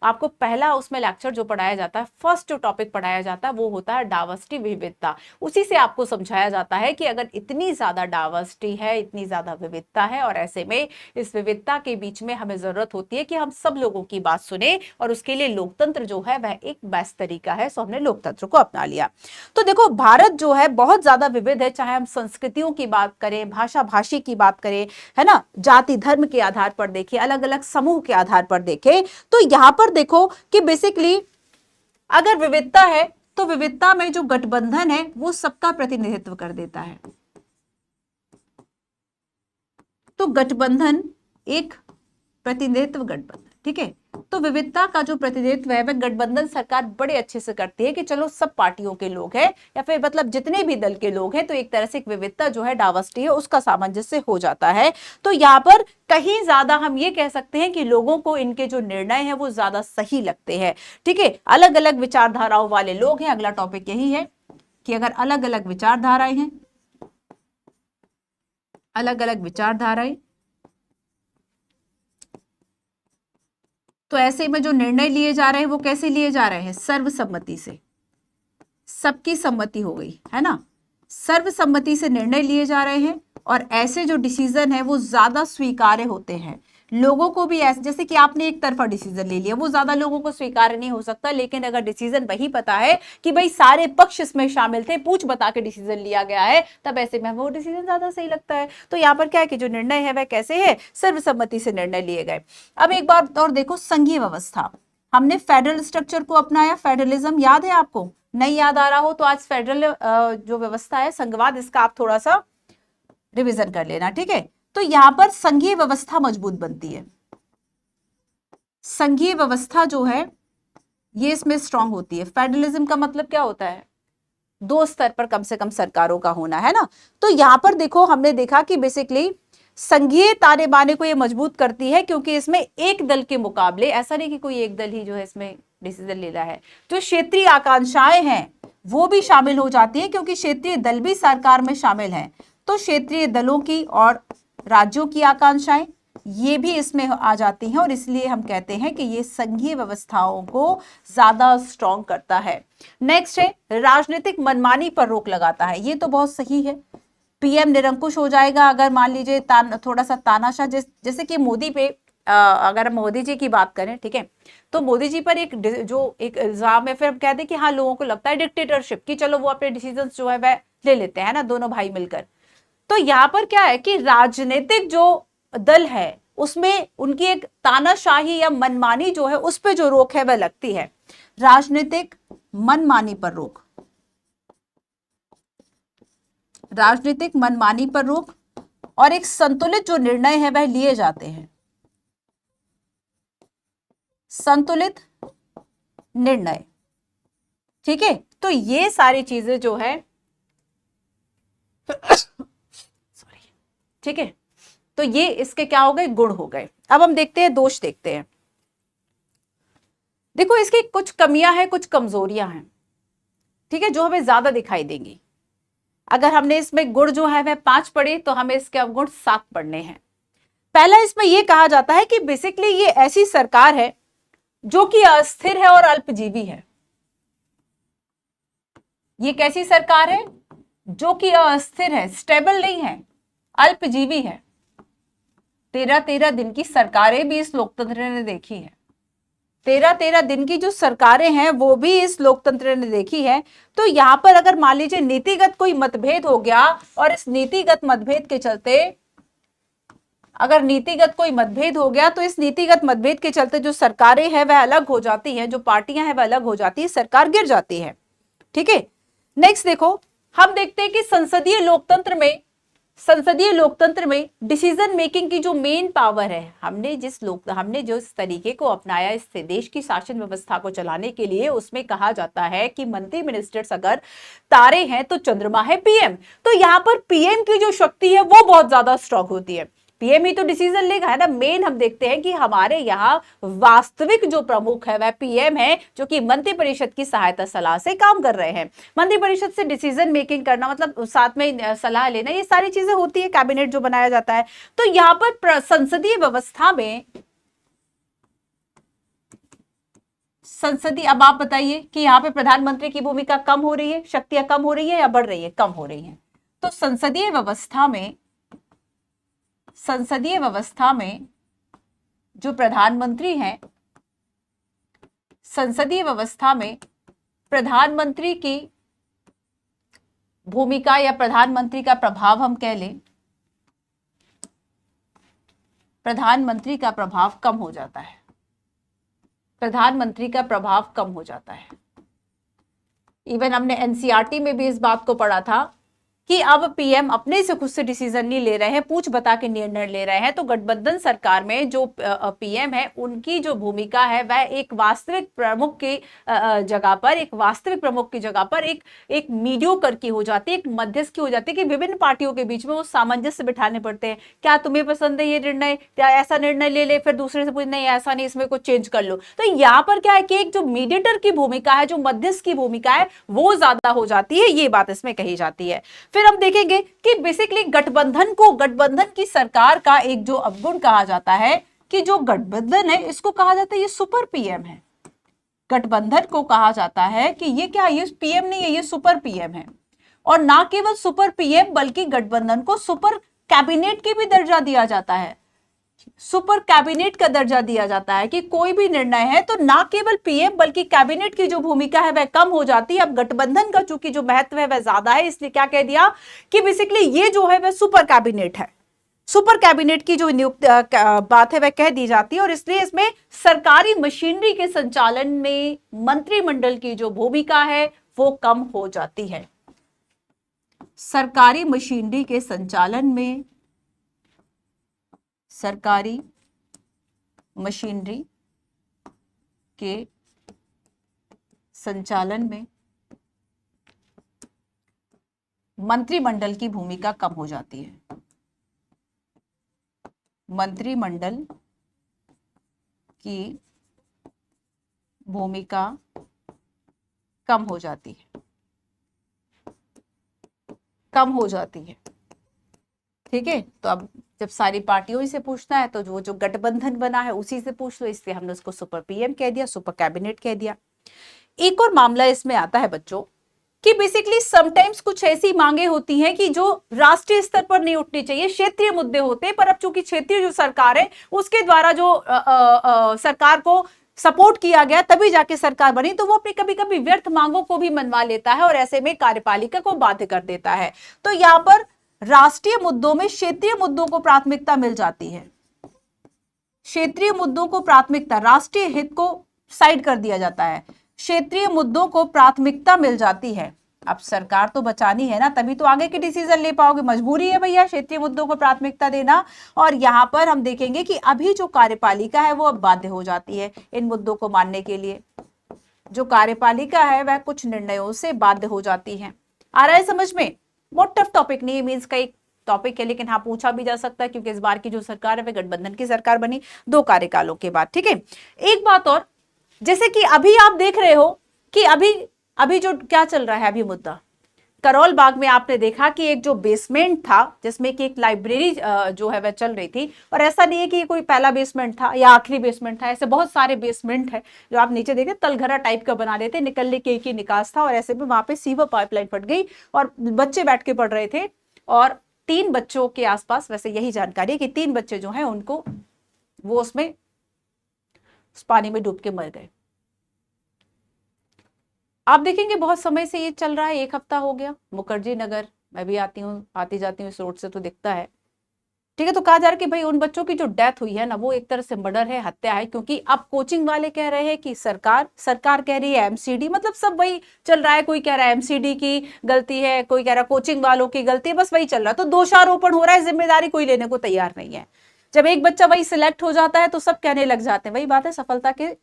आपको पहला उसमें लेक्चर जो पढ़ाया जाता है, फर्स्ट जो टॉपिक पढ़ाया जाता है वो होता है डाइवर्सिटी, विविधता। उसी से आपको समझाया जाता है कि अगर इतनी ज्यादा डाइवर्सिटी है, इतनी ज्यादा विविधता है, और ऐसे में इस विविधता के बीच में हमें जरूरत होती है कि हम सब लोगों की बात सुने, और उसके लिए लोकतंत्र जो है वह एक बेस्ट तरीका है। सो हमने लोकतंत्र को अपना लिया। तो देखो, भारत जो है बहुत ज्यादा विविध है, चाहे हम संस्कृतियों की बात करें, भाषा भाषी की बात करें, है ना, जाति धर्म के आधार पर देखें, अलग अलग समूह के आधार पर देखें, तो यहां पर देखो कि बेसिकली अगर विविधता है तो विविधता में जो गठबंधन है वो सबका प्रतिनिधित्व कर देता है। तो गठबंधन एक प्रतिनिधित्व गठबंधन, ठीक है। तो विविधता का जो प्रतिनिधित्व है वह गठबंधन सरकार बड़े अच्छे से करती है कि चलो सब पार्टियों के लोग हैं, या फिर मतलब जितने भी दल के लोग हैं, तो एक तरह से एक विविधता जो है, डाइवर्सिटी है, उसका सामंजस्य हो जाता है। तो यहाँ पर कहीं ज्यादा हम ये कह सकते हैं कि लोगों को इनके जो निर्णय है वो ज्यादा सही लगते हैं। ठीक है, अलग अलग विचारधाराओं वाले लोग हैं। अगला टॉपिक यही है कि अगर अलग अलग विचारधाराएं हैं, अलग अलग विचारधाराएं, तो ऐसे में जो निर्णय लिए जा रहे हैं वो कैसे लिए जा रहे हैं? सर्वसम्मति से, सबकी सम्मति हो गई, है ना, सर्वसम्मति से निर्णय लिए जा रहे हैं, और ऐसे जो डिसीजन है वो ज्यादा स्वीकार्य होते हैं लोगों को भी। ऐसे जैसे कि आपने एक तरफा डिसीजन ले लिया, वो ज्यादा लोगों को स्वीकार्य नहीं हो सकता, लेकिन अगर डिसीजन वही पता है कि भाई सारे पक्ष इसमें शामिल थे, पूछ बता के डिसीजन लिया गया है, तब ऐसे में वो डिसीजन ज्यादा सही लगता है। तो यहाँ पर क्या है कि जो निर्णय है वह कैसे है? सर्वसम्मति से निर्णय लिए गए। अब एक बार और देखो, संघीय व्यवस्था, हमने फेडरल स्ट्रक्चर को अपनाया, फेडरलिज्म याद है आपको? नहीं याद आ रहा हो तो आज फेडरल जो व्यवस्था है, संघवाद, इसका आप थोड़ा सा रिवीजन कर लेना। ठीक है, तो यहां पर संघीय व्यवस्था मजबूत बनती है, संघीय व्यवस्था जो है ये इसमें स्ट्रांग होती है। फेडरलिज्म का मतलब क्या होता है? दो स्तर पर कम से कम सरकारों का होना, है ना। तो यहां पर देखो, हमने देखा कि बेसिकली संघीय ताने बाने को ये मजबूत करती है, क्योंकि इसमें एक दल के मुकाबले, ऐसा नहीं कि कोई एक दल ही जो है इसमें डिसीजन ले रहा है, जो क्षेत्रीय आकांक्षाएं हैं वो भी शामिल हो जाती है, क्योंकि क्षेत्रीय दल भी सरकार में शामिल है। तो क्षेत्रीय दलों की और राज्यों की आकांक्षाएं, ये भी इसमें आ जाती हैं और इसलिए हम कहते हैं कि ये संघीय व्यवस्थाओं को ज्यादा स्ट्रॉन्ग करता है। नेक्स्ट है राजनीतिक मनमानी पर रोक लगाता है। ये तो बहुत सही है, पीएम निरंकुश हो जाएगा अगर मान लीजिए थोड़ा सा तानाशाह, जैसे कि मोदी पे अगर हम मोदी जी की बात करें, ठीक है, तो मोदी जी पर जो एक इल्जाम है, फिर हम कहते हैं कि हाँ लोगों को लगता है डिक्टेटरशिप की, चलो वो अपने डिसीजंस जो है वह ले लेते हैं ना, दोनों भाई मिलकर। तो यहाँ पर क्या है कि राजनीतिक जो दल है उसमें उनकी एक तानाशाही या मनमानी जो है उस पर जो रोक है वह लगती है। राजनीतिक मनमानी पर रोक, राजनीतिक मनमानी पर रोक, और एक संतुलित जो निर्णय है वह लिए जाते हैं, संतुलित निर्णय। ठीक है, तो ये सारी चीजें जो है सॉरी, ठीक है, तो ये इसके क्या हो गए, गुण हो गए। अब हम देखते हैं दोष, देखते हैं। देखो इसकी कुछ कमियां हैं, कुछ कमजोरियां हैं, ठीक है, जो हमें ज्यादा दिखाई देंगी। अगर हमने इसमें गुण जो है वह 5 पढ़े तो हमें इसके अवगुण 7 पढ़ने हैं। पहला, इसमें यह कहा जाता है कि बेसिकली ये ऐसी सरकार है जो कि अस्थिर है और अल्पजीवी है। ये कैसी सरकार है, जो कि अस्थिर है, स्टेबल नहीं है, अल्पजीवी है। 13-13 दिन की सरकारें भी इस लोकतंत्र ने देखी है, 13-13 दिन की जो सरकारें हैं वो भी इस लोकतंत्र ने देखी है। तो यहां पर अगर मान लीजिए नीतिगत कोई मतभेद हो गया और इस नीतिगत मतभेद के चलते, अगर नीतिगत कोई मतभेद हो गया तो इस नीतिगत मतभेद के चलते जो सरकारें हैं वह अलग हो जाती हैं, जो पार्टियां हैं वह अलग हो जाती है, सरकार गिर जाती है। ठीक है, नेक्स्ट देखो, हम देखते हैं कि संसदीय लोकतंत्र में डिसीजन मेकिंग की जो मेन पावर है, हमने जो इस तरीके को अपनाया इस देश की शासन व्यवस्था को चलाने के लिए, उसमें कहा जाता है कि मंत्री मिनिस्टर्स अगर तारे हैं तो चंद्रमा है पीएम। तो यहां पर पीएम की जो शक्ति है वो बहुत ज्यादा स्ट्रांग होती है, पीएम ही तो डिसीजन लेगा, है ना। मेन हम देखते हैं कि हमारे यहाँ वास्तविक जो प्रमुख है वह पीएम है, जो कि मंत्रिपरिषद की सहायता सलाह से काम कर रहे हैं। मंत्रिपरिषद से डिसीजन मेकिंग करना मतलब साथ में सलाह लेना, ये सारी चीजें होती है, कैबिनेट जो बनाया जाता है। तो यहाँ पर संसदीय व्यवस्था में अब आप बताइए कि यहाँ पे प्रधानमंत्री की भूमिका कम हो रही है, शक्तियां कम हो रही है या बढ़ रही है, कम हो रही है। तो संसदीय व्यवस्था में जो प्रधानमंत्री हैं, संसदीय व्यवस्था में प्रधानमंत्री की भूमिका या प्रधानमंत्री का प्रभाव, हम कह लें प्रधानमंत्री का प्रभाव कम हो जाता है, प्रधानमंत्री का प्रभाव कम हो जाता है। इवन हमने एनसीईआरटी में भी इस बात को पढ़ा था कि अब पीएम अपने से खुद से डिसीजन नहीं ले रहे हैं, पूछ बता के निर्णय ले रहे हैं। तो गठबंधन सरकार में जो पीएम है उनकी जो भूमिका है वह एक वास्तविक प्रमुख की जगह पर, एक मीडियोकर की हो जाती है, एक मध्यस्थ की हो जाती है कि विभिन्न पार्टियों के बीच में वो सामंजस्य बिठाने पड़ते हैं। क्या तुम्हें पसंद है ये निर्णय, क्या ऐसा निर्णय ले ले, फिर दूसरे से पूछ नहीं ऐसा नहीं, इसमें कुछ चेंज कर लो। तो यहाँ पर क्या है कि एक जो मीडिएटर की भूमिका है, जो मध्यस्थ की भूमिका है, वो ज्यादा हो जाती है, ये बात इसमें कही जाती है। फिर हम देखेंगे कि बेसिकली गठबंधन की सरकार का एक जो अवगुण कहा जाता है कि जो गठबंधन है इसको कहा जाता है ये सुपर पीएम है। गठबंधन को कहा जाता है कि ये क्या, ये पीएम नहीं है, ये सुपर पीएम है। और ना केवल सुपर पीएम बल्कि गठबंधन को सुपर कैबिनेट की भी दर्जा दिया जाता है, सुपर कैबिनेट का दर्जा दिया जाता है कि कोई भी निर्णय है तो ना केवल पीएम बल्कि कैबिनेट की जो भूमिका है वह कम हो जाती है। अब गठबंधन का चूंकि जो महत्व है वह ज्यादा है, इसलिए क्या कह दिया कि बेसिकली ये जो है वह सुपर कैबिनेट है, सुपर कैबिनेट की जो नियुक्त बात है वह कह दी जाती है। और इसलिए इसमें सरकारी मशीनरी के संचालन में मंत्रिमंडल की जो भूमिका है वो कम हो जाती है। सरकारी मशीनरी के संचालन में, सरकारी मशीनरी के संचालन में मंत्रिमंडल की भूमिका कम हो जाती है, मंत्रिमंडल की भूमिका कम हो जाती है, कम हो जाती है। ठीक है, तो अब जब सारी पार्टियों ही से पूछना है तो जो गठबंधन बना है उसी से पूछ लो, इसलिए हमने उसको सुपर पीएम कह दिया, सुपर कैबिनेट कह दिया। एक और मामला इसमें आता है बच्चों कि बेसिकली समटाइम्स कुछ ऐसी मांगे होती हैं कि जो राष्ट्रीय स्तर पर नहीं उठनी चाहिए, क्षेत्रीय मुद्दे होते हैं, पर अब चूंकि क्षेत्रीय जो सरकार है उसके द्वारा जो सरकार को सपोर्ट किया गया तभी जाके सरकार बनी, तो वो अपनी कभी कभी व्यर्थ मांगों को भी मनवा लेता है और ऐसे में कार्यपालिका को बाध्य कर देता है। तो यहां पर राष्ट्रीय मुद्दों में क्षेत्रीय मुद्दों को प्राथमिकता मिल जाती है, क्षेत्रीय मुद्दों को प्राथमिकता, राष्ट्रीय हित को साइड कर दिया जाता है, क्षेत्रीय मुद्दों को प्राथमिकता मिल जाती है। अब सरकार तो बचानी है ना, तभी तो आगे के डिसीजन ले पाओगे, मजबूरी है भैया क्षेत्रीय मुद्दों को प्राथमिकता देना। और यहां पर हम देखेंगे कि अभी जो कार्यपालिका है वो अब बाध्य हो जाती है इन मुद्दों को मानने के लिए, जो कार्यपालिका है वह कुछ निर्णयों से बाध्य हो जाती है। आ रहा है समझ में? बहुत टफ टॉपिक नहीं, मींस का एक टॉपिक है, लेकिन हाँ पूछा भी जा सकता है क्योंकि इस बार की जो सरकार है वह गठबंधन की सरकार बनी 2 कार्यकालों के बाद। ठीक है, एक बात और, जैसे कि अभी आप देख रहे हो कि अभी जो क्या चल रहा है, अभी मुद्दा करोल बाग में आपने देखा कि एक जो बेसमेंट था जिसमें कि एक लाइब्रेरी जो है वह चल रही थी, और ऐसा नहीं है कि कोई पहला बेसमेंट था या आखिरी बेसमेंट था, ऐसे बहुत सारे बेसमेंट है जो आप नीचे देखे तलघरा टाइप का बना रहे थे, निकलने के एक ही निकास था, और ऐसे में वहां पे सीवर पाइपलाइन फट गई और बच्चे बैठ के पढ़ रहे थे, और 3 बच्चों के आसपास, वैसे यही जानकारी है कि 3 बच्चे जो है उनको वो उसमें उस पानी में डूब के मर गए। आप देखेंगे बहुत समय से ये चल रहा है, 1 हफ्ता हो गया। मुखर्जी नगर मैं भी आती जाती हूँ इस रोड से तो दिखता है। ठीक है, तो कहा जा रहा है कि भाई उन बच्चों की जो डेथ हुई है ना वो एक तरह से मर्डर है, हत्या है, क्योंकि अब कोचिंग वाले कह रहे हैं कि सरकार कह रही है एमसीडी, मतलब सब वही चल रहा है, कोई कह रहा है एमसीडी की गलती है, कोई कह रहा है कोचिंग वालों की गलती है, बस वही चल रहा है। तो दोषारोपण हो रहा है, जिम्मेदारी कोई लेने को तैयार नहीं है। जब एक बच्चा वही सिलेक्ट हो जाता है तो सब कहने लग जाते हैं, वही बात है, सफलता के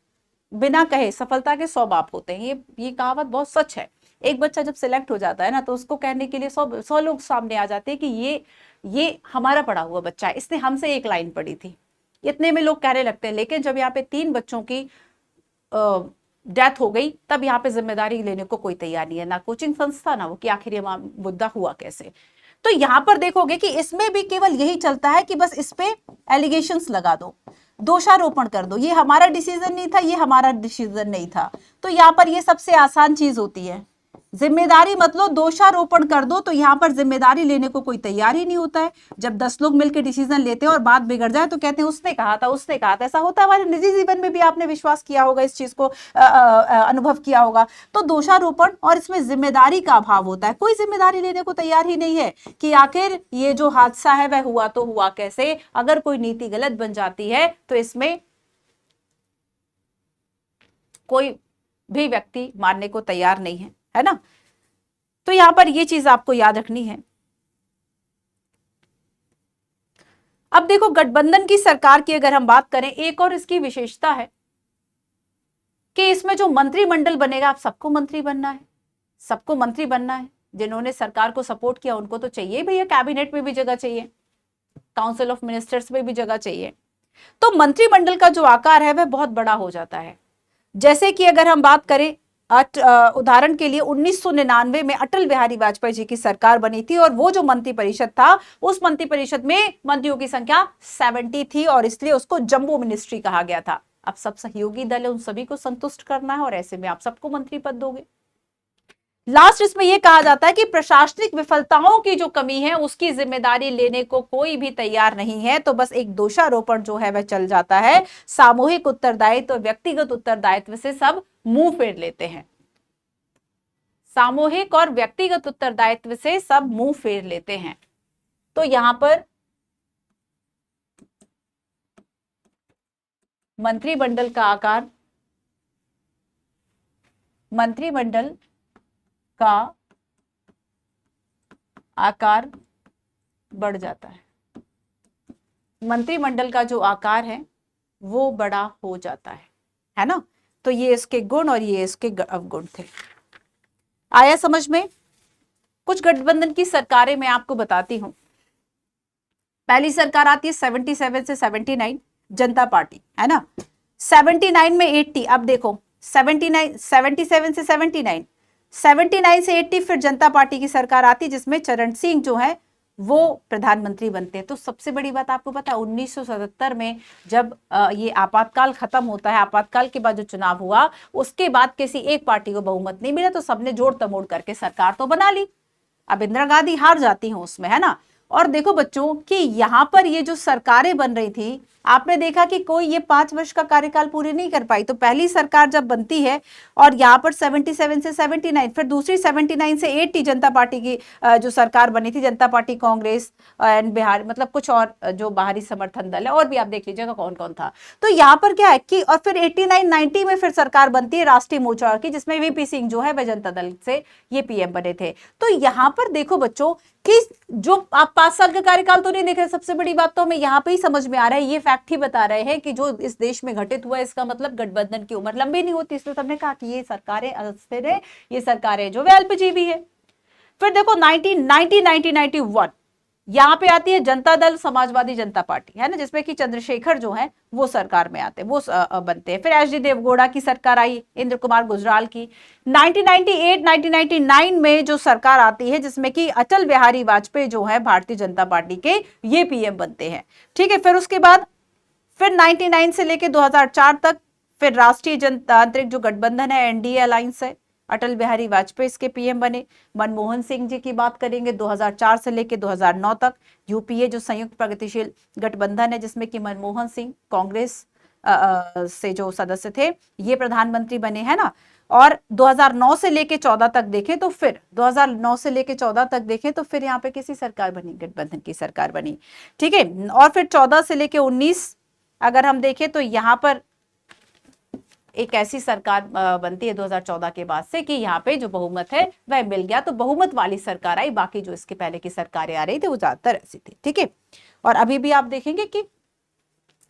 बिना कहे सफलता के 100 बाप होते हैं, ये कहावत बहुत सच है। एक बच्चा जब सिलेक्ट हो जाता है ना तो उसको कहने के लिए 100 लोग सामने आ जाते हैं कि ये हमारा पढ़ा हुआ बच्चा है, इसने हमसे एक लाइन पढ़ी थी, इतने में लोग कहने लगते हैं। लेकिन जब यहाँ पे 3 बच्चों की डेथ हो गई तब यहाँ पे जिम्मेदारी लेने को कोई तैयार नहीं है, ना कोचिंग संस्था ना वो, कि आखिर ये मुद्दा हुआ कैसे। तो यहां पर देखोगे कि इसमें भी केवल यही चलता है कि बस इस पे एलिगेशंस लगा दो, दोषारोपण कर दो, ये हमारा डिसीजन नहीं था, ये हमारा डिसीजन नहीं था। तो यहां पर ये सबसे आसान चीज होती है, जिम्मेदारी मतलब दोषारोपण कर दो, तो यहां पर जिम्मेदारी लेने को कोई तैयार ही नहीं होता है। जब 10 लोग मिलकर डिसीजन लेते हैं और बात बिगड़ जाए तो कहते हैं उसने कहा था, उसने कहा था। ऐसा होता है हमारे निजी जीवन में भी, आपने विश्वास किया होगा, इस चीज को अनुभव किया होगा। तो दोषारोपण और इसमें जिम्मेदारी का अभाव होता है, कोई जिम्मेदारी लेने को तैयार ही नहीं है कि आखिर ये जो हादसा है वह हुआ तो हुआ कैसे। अगर कोई नीति गलत बन जाती है तो इसमें कोई भी व्यक्ति मानने को तैयार नहीं है ना। तो यहां पर ये चीज आपको याद रखनी है। अब देखो गठबंधन की सरकार की अगर हम बात करें, एक और इसकी विशेषता है कि इसमें जो मंत्रिमंडल बनेगा, आप सबको मंत्री बनना है, सबको मंत्री बनना है। जिन्होंने सरकार को सपोर्ट किया उनको तो चाहिए भैया, कैबिनेट में भी जगह चाहिए, काउंसिल ऑफ मिनिस्टर्स में भी जगह चाहिए। तो मंत्रिमंडल का जो आकार है वह बहुत बड़ा हो जाता है। जैसे कि अगर हम बात करें उदाहरण के लिए 1999 में अटल बिहारी वाजपेयी जी की सरकार बनी थी, और वो जो मंत्रिपरिषद था उस मंत्रिपरिषद में मंत्रियों की संख्या 70 थी, और इसलिए उसको जंबो मिनिस्ट्री कहा गया था। अब सब सहयोगी दल है, उन सभी को संतुष्ट करना है, और ऐसे में आप सबको मंत्री पद दोगे। लास्ट इसमें यह कहा जाता है कि प्रशासनिक विफलताओं की जो कमी है उसकी जिम्मेदारी लेने को कोई भी तैयार नहीं है, तो बस एक दोषारोपण जो है वह चल जाता है। सामूहिक उत्तरदायित्व, व्यक्तिगत उत्तरदायित्व से सब मुंह फेर लेते हैं, सामूहिक और व्यक्तिगत उत्तरदायित्व से सब मुंह फेर लेते हैं। तो यहां पर मंत्रिमंडल का आकार, मंत्रिमंडल का आकार बढ़ जाता है, मंत्रिमंडल का जो आकार है वो बड़ा हो जाता है ना। तो ये इसके गुण और ये इसके अवगुण थे। आया समझ में? कुछ गठबंधन की सरकारें मैं आपको बताती हूं। पहली सरकार आती है 77 से 79, जनता पार्टी, है ना। 79 में 80, अब देखो 77 से 79 से 80 फिर जनता पार्टी की सरकार आती जिसमें चरण सिंह जो है वो प्रधानमंत्री बनते हैं। तो सबसे बड़ी बात आपको पता है 1977 में जब ये आपातकाल खत्म होता है, आपातकाल के बाद जो चुनाव हुआ उसके बाद किसी एक पार्टी को बहुमत नहीं मिला, तो सबने जोड़ तमोड़ करके सरकार तो बना ली। अब इंदिरा गांधी हार जाती हैं उसमें, है ना। और देखो बच्चों कि यहाँ पर ये जो सरकारें बन रही थी, आपने देखा कि कोई ये 5 वर्ष का कार्यकाल पूरी नहीं कर पाई। तो पहली सरकार जब बनती है और यहाँ पर 77 से 79, फिर दूसरी 79 से 80 जनता पार्टी की जो सरकार बनी थी, जनता पार्टी, कांग्रेस एंड बिहार, मतलब कुछ और जो बाहरी समर्थन दल है, और भी आप देख लीजिएगा कौन कौन था। तो यहाँ पर क्या है कि और फिर 89-90 में फिर सरकार बनती है राष्ट्रीय मोर्चा की, जिसमें वीपी सिंह जो है वह जनता दल से ये पीएम बने थे। तो यहाँ पर देखो बच्चों कि जो आप 5 साल का कार्यकाल तो नहीं देख रहे, सबसे बड़ी बात तो हमें यहाँ पे ही समझ में आ रहा है, ये फैक्ट ही बता रहे हैं कि जो इस देश में घटित हुआ है इसका मतलब गठबंधन की उम्र लंबी नहीं होती। इसलिए सबने कहा कि ये सरकारें अस्थिर है, ये सरकारें जो वे अल्पजीवी है। फिर देखो 1991 यहाँ पे आती है जनता दल समाजवादी जनता पार्टी, है ना, जिसमें कि चंद्रशेखर जो है वो सरकार में आते हैं, वो बनते हैं। फिर एच डी देवगौड़ा की सरकार आई, इंद्र कुमार गुजराल की। 1998-1999 में जो सरकार आती है जिसमें कि अटल बिहारी वाजपेयी जो है भारतीय जनता पार्टी के, ये पीएम बनते हैं। ठीक है, फिर उसके बाद फिर 99 से लेके 2004 तक फिर राष्ट्रीय जनतांत्रिक जो गठबंधन है, एनडीए अलायंस है, अटल बिहारी वाजपेयी इसके पीएम बने। मनमोहन सिंह जी की बात करेंगे 2004 से लेके 2009 तक, यूपीए जो संयुक्त प्रगतिशील गठबंधन है जिसमें कि मनमोहन सिंह कांग्रेस से जो सदस्य थे ये प्रधानमंत्री बने, है ना। और 2009 से लेके 14 तक देखें तो फिर 2009 से लेके 14 तक देखें तो फिर यहाँ पे किसी सरकार बनी, गठबंधन की सरकार बनी। ठीक है, और फिर 14 से लेके 19 अगर हम देखें तो यहाँ पर एक ऐसी सरकार बनती है 2014 के बाद से कि यहाँ पे जो बहुमत है वह मिल गया, तो बहुमत वाली सरकार आई। बाकी जो इसके पहले की सरकारें आ रही थी वो ज्यादातर ऐसी थी। ठीक है, और अभी भी आप देखेंगे कि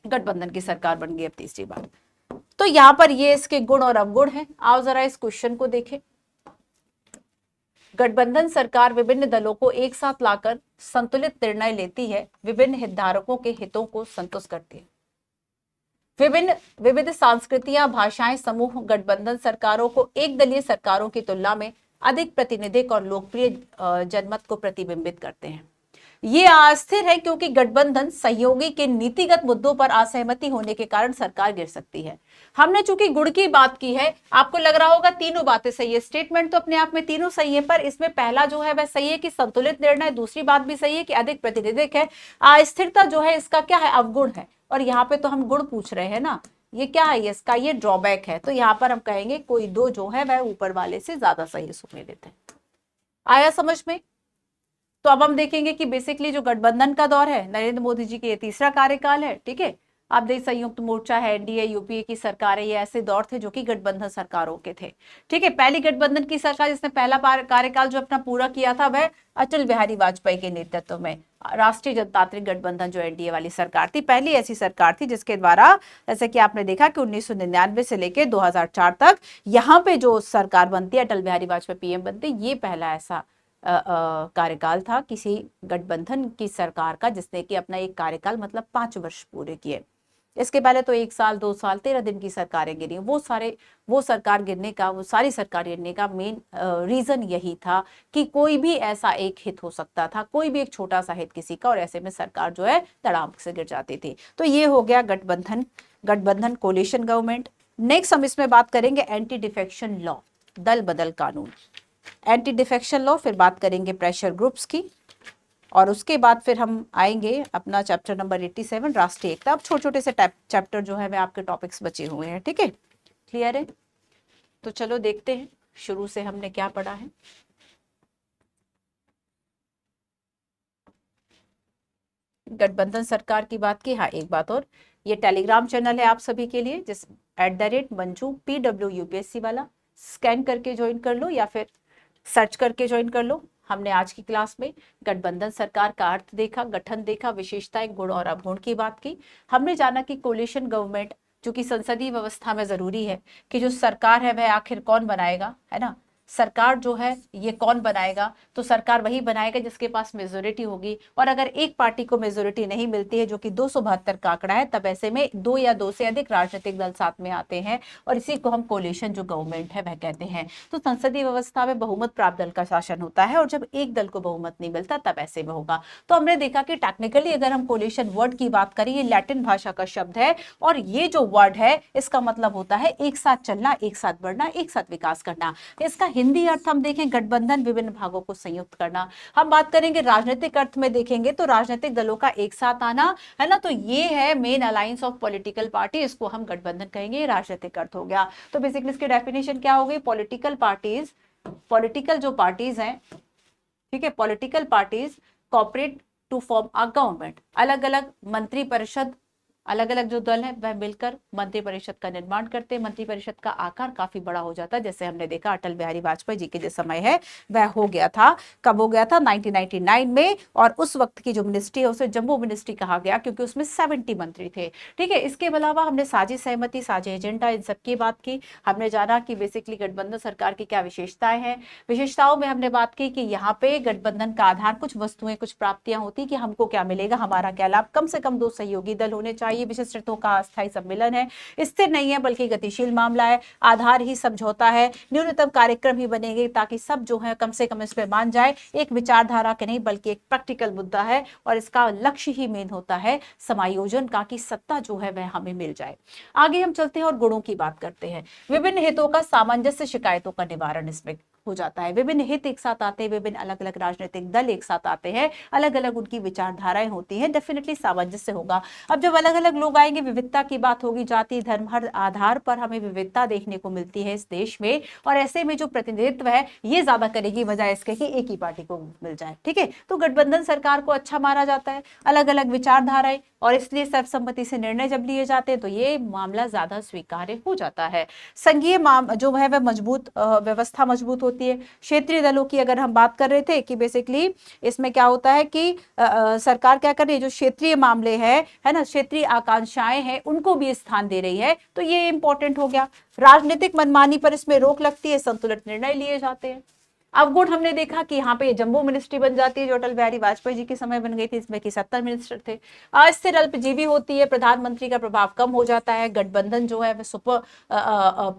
गठबंधन की सरकार बन गई अब तीसरी बार। तो यहाँ पर ये इसके गुण और अवगुण है। आओ जरा इस क्वेश्चन को देखें। गठबंधन सरकार विभिन्न दलों को एक साथ लाकर संतुलित निर्णय लेती है, विभिन्न हितधारकों के हितों को संतुष्ट करती है। विविध संस्कृतियां, भाषाएं, समूह गठबंधन सरकारों को एक दलीय सरकारों की तुलना में अधिक प्रातिनिधिक और लोकप्रिय जनमत को प्रतिबिंबित करते हैं। ये अस्थिर है क्योंकि गठबंधन सहयोगी के नीतिगत मुद्दों पर असहमति होने के कारण सरकार गिर सकती है। हमने चूंकि गुण की बात की है, आपको लग रहा होगा तीनों बातें सही है, स्टेटमेंट तो अपने आप में तीनों सही है, पर इसमें पहला जो है वह सही है कि संतुलित निर्णय, दूसरी बात भी सही है कि अधिक प्रातिनिधिक है। अस्थिरता जो है इसका क्या है, अवगुण है। और यहाँ पे तो हम गुण पूछ रहे हैं ना, ये क्या है, इसका ये ड्रॉबैक है। तो यहाँ पर हम कहेंगे कोई दो जो है वह ऊपर वाले से ज्यादा सही सुने देते हैं। आया समझ में। तो अब हम देखेंगे कि बेसिकली जो गठबंधन का दौर है, नरेंद्र मोदी जी के ये तीसरा कार्यकाल है। ठीक है, आप देख संयुक्त मोर्चा है, एनडीए, यूपीए की सरकारें, ये ऐसे दौर थे जो कि गठबंधन सरकारों के थे। ठीक है, पहली गठबंधन की सरकार जिसने पहला कार्यकाल जो अपना पूरा किया था वह अटल बिहारी वाजपेयी के नेतृत्व में राष्ट्रीय जनतांत्रिक गठबंधन जो एनडीए वाली सरकार थी, पहली ऐसी सरकार थी जिसके द्वारा, जैसे कि आपने देखा कि 1999 से लेकर 2004 तक यहाँ पे जो सरकार बनती है, अटल बिहारी वाजपेयी पीएम बनते, ये पहला ऐसा कार्यकाल था किसी गठबंधन की सरकार का जिसने कि अपना एक कार्यकाल मतलब 5 वर्ष पूरे किए। इसके पहले तो 1 साल, 2 साल, 13 दिन की सरकारें गिरी। वो सरकार गिरने का, वो सारी सरकार गिरने का मेन रीजन यही था कि कोई भी ऐसा एक हित हो सकता था, कोई भी एक छोटा सा हित किसी का, और ऐसे में सरकार जो है तड़ाम से गिर जाती थी। तो ये हो गया गठबंधन कोलिशन गवर्नमेंट। नेक्स्ट हम इसमें बात करेंगे एंटी डिफेक्शन लॉ, दल बदल कानून, एंटी डिफेक्शन लॉ। फिर बात करेंगे प्रेशर ग्रुप्स की, और उसके बाद फिर हम आएंगे अपना चैप्टर नंबर 87 राष्ट्रीय एकता। अब छोटे छोटे से चैप्टर जो है वे आपके टॉपिक्स बचे हुए हैं। ठीक है, क्लियर है। तो चलो देखते हैं शुरू से हमने क्या पढ़ा है। गठबंधन सरकार की बात की। हाँ, एक बात और, ये टेलीग्राम चैनल है आप सभी के लिए, जिस @मंजू PWUPSC वाला, स्कैन करके ज्वाइन कर लो या फिर सर्च करके ज्वाइन कर लो। हमने आज की क्लास में गठबंधन सरकार का अर्थ देखा, गठन देखा, विशेषताएं, गुण और अवगुण की बात की। हमने जाना कि कोलिशन गवर्नमेंट जो कि संसदीय व्यवस्था में जरूरी है कि जो सरकार है वह आखिर कौन बनाएगा, है ना, सरकार जो है ये कौन बनाएगा, तो सरकार वही बनाएगा जिसके पास मेजोरिटी होगी। और अगर एक पार्टी को मेजोरिटी नहीं मिलती है, जो कि 272 का आंकड़ा है, तब ऐसे में 2 या 2 से अधिक राजनीतिक दल साथ में आते हैं और इसी को हम कोलिशन जो गवर्नमेंट है वह कहते हैं। तो संसदीय व्यवस्था में बहुमत प्राप्त दल का शासन होता है और जब एक दल को बहुमत नहीं मिलता तब ऐसे में होगा। तो हमने देखा कि टेक्निकली अगर हम कोलिशन वर्ड की बात करें, ये लैटिन भाषा का शब्द है और ये जो वर्ड है इसका मतलब होता है एक साथ चलना, एक साथ बढ़ना, एक साथ विकास करना। इसका हिंदी अर्थ हम देखें गठबंधन, विभिन्न भागों को संयुक्त करना। हम बात करेंगे राजनीतिक अर्थ में देखेंगे तो राजनीतिक दलों का एक साथ आना, है ना। तो ये है main alliance of political party, इसको हम गठबंधन कहेंगे, ये राजनीतिक अर्थ हो गया। तो बेसिकली इसकी डेफिनेशन क्या हो गई, पॉलिटिकल पार्टीज, पॉलिटिकल जो पार्टीज हैं, ठीक है, political parties cooperate to form a government. अलग अलग मंत्री परिषद, अलग अलग जो दल है वह मिलकर मंत्रिपरिषद का निर्माण करते हैं। मंत्रिपरिषद का आकार काफी बड़ा हो जाता है, जैसे हमने देखा अटल बिहारी वाजपेयी जी के जो समय है वह हो गया था। कब हो गया था, 1999 में। और उस वक्त की जो मिनिस्ट्री है उसे जम्मू मिनिस्ट्री कहा गया क्योंकि उसमें 70 मंत्री थे। ठीक है, इसके अलावा हमने साझी सहमति, साझी एजेंडा, इन सब की बात की। हमने जाना कि बेसिकली गठबंधन सरकार की क्या विशेषताएं हैं। विशेषताओं में हमने बात की कि यहाँ पे गठबंधन का आधार कुछ वस्तुएं, कुछ प्राप्तियां होती कि हमको क्या मिलेगा, हमारा क्या लाभ। कम से कम 2 सहयोगी दल होने चाहिए, विशिष्ट हितों का अस्थायी सम्मेलन है, स्थिर नहीं है बल्कि गतिशील मामला है, आधार ही समझौता है, न्यूनतम कार्यक्रम ही बनेंगे ताकि सब जो है कम से कम इस पे मान जाए। एक विचारधारा के नहीं बल्कि एक प्रैक्टिकल मुद्दा है और इसका लक्ष्य ही मेन होता है समायोजन का, कि सत्ता जो है वह हमें मिल जाए। आगे हम चलते हैं और गुणों की बात करते हैं। विभिन्न हितों का सामंजस्य, शिकायतों का निवारण इसमें हो जाता है। विभिन्न हित एक साथ आते हैं, विभिन्न अलग अलग राजनीतिक दल एक साथ आते हैं, अलग अलग उनकी विचारधाराएं होती हैं, डेफिनेटली सामंजस्य होगा। अब जब अलग अलग लोग आएंगे, विविधता की बात होगी, जाति धर्म हर आधार पर हमें विविधता देखने को मिलती है इस देश में। और ऐसे में जो प्रतिनिधित्व है ये ज्यादा करेगी बजाय इसके कि एक ही पार्टी को मिल जाए। ठीक है, तो गठबंधन सरकार को अच्छा माना जाता है, अलग अलग विचारधाराएं, और इसलिए सर्वसम्मति से निर्णय जब लिए जाते हैं तो ये मामला ज्यादा स्वीकार्य हो जाता है। संघीय जो है वह मजबूत व्यवस्था मजबूत होती है। क्षेत्रीय दलों की अगर हम बात कर रहे थे कि बेसिकली इसमें क्या होता है कि सरकार क्या कर रही है, जो क्षेत्रीय मामले है ना, क्षेत्रीय आकांक्षाएं हैं उनको भी स्थान दे रही है, तो ये इंपॉर्टेंट हो गया। राजनीतिक मनमानी पर इसमें रोक लगती है, संतुलित निर्णय लिए जाते हैं। अवगुण हमने देखा कि यहाँ पे जम्मू मिनिस्ट्री बन जाती है जो अटल बिहारी वाजपेयी जी के समय बन गई थी, इसमें कि 70 मिनिस्टर थे। अस्थिर अल्पजीवी होती है, प्रधानमंत्री का प्रभाव कम हो जाता है, गठबंधन जो है वह सुपर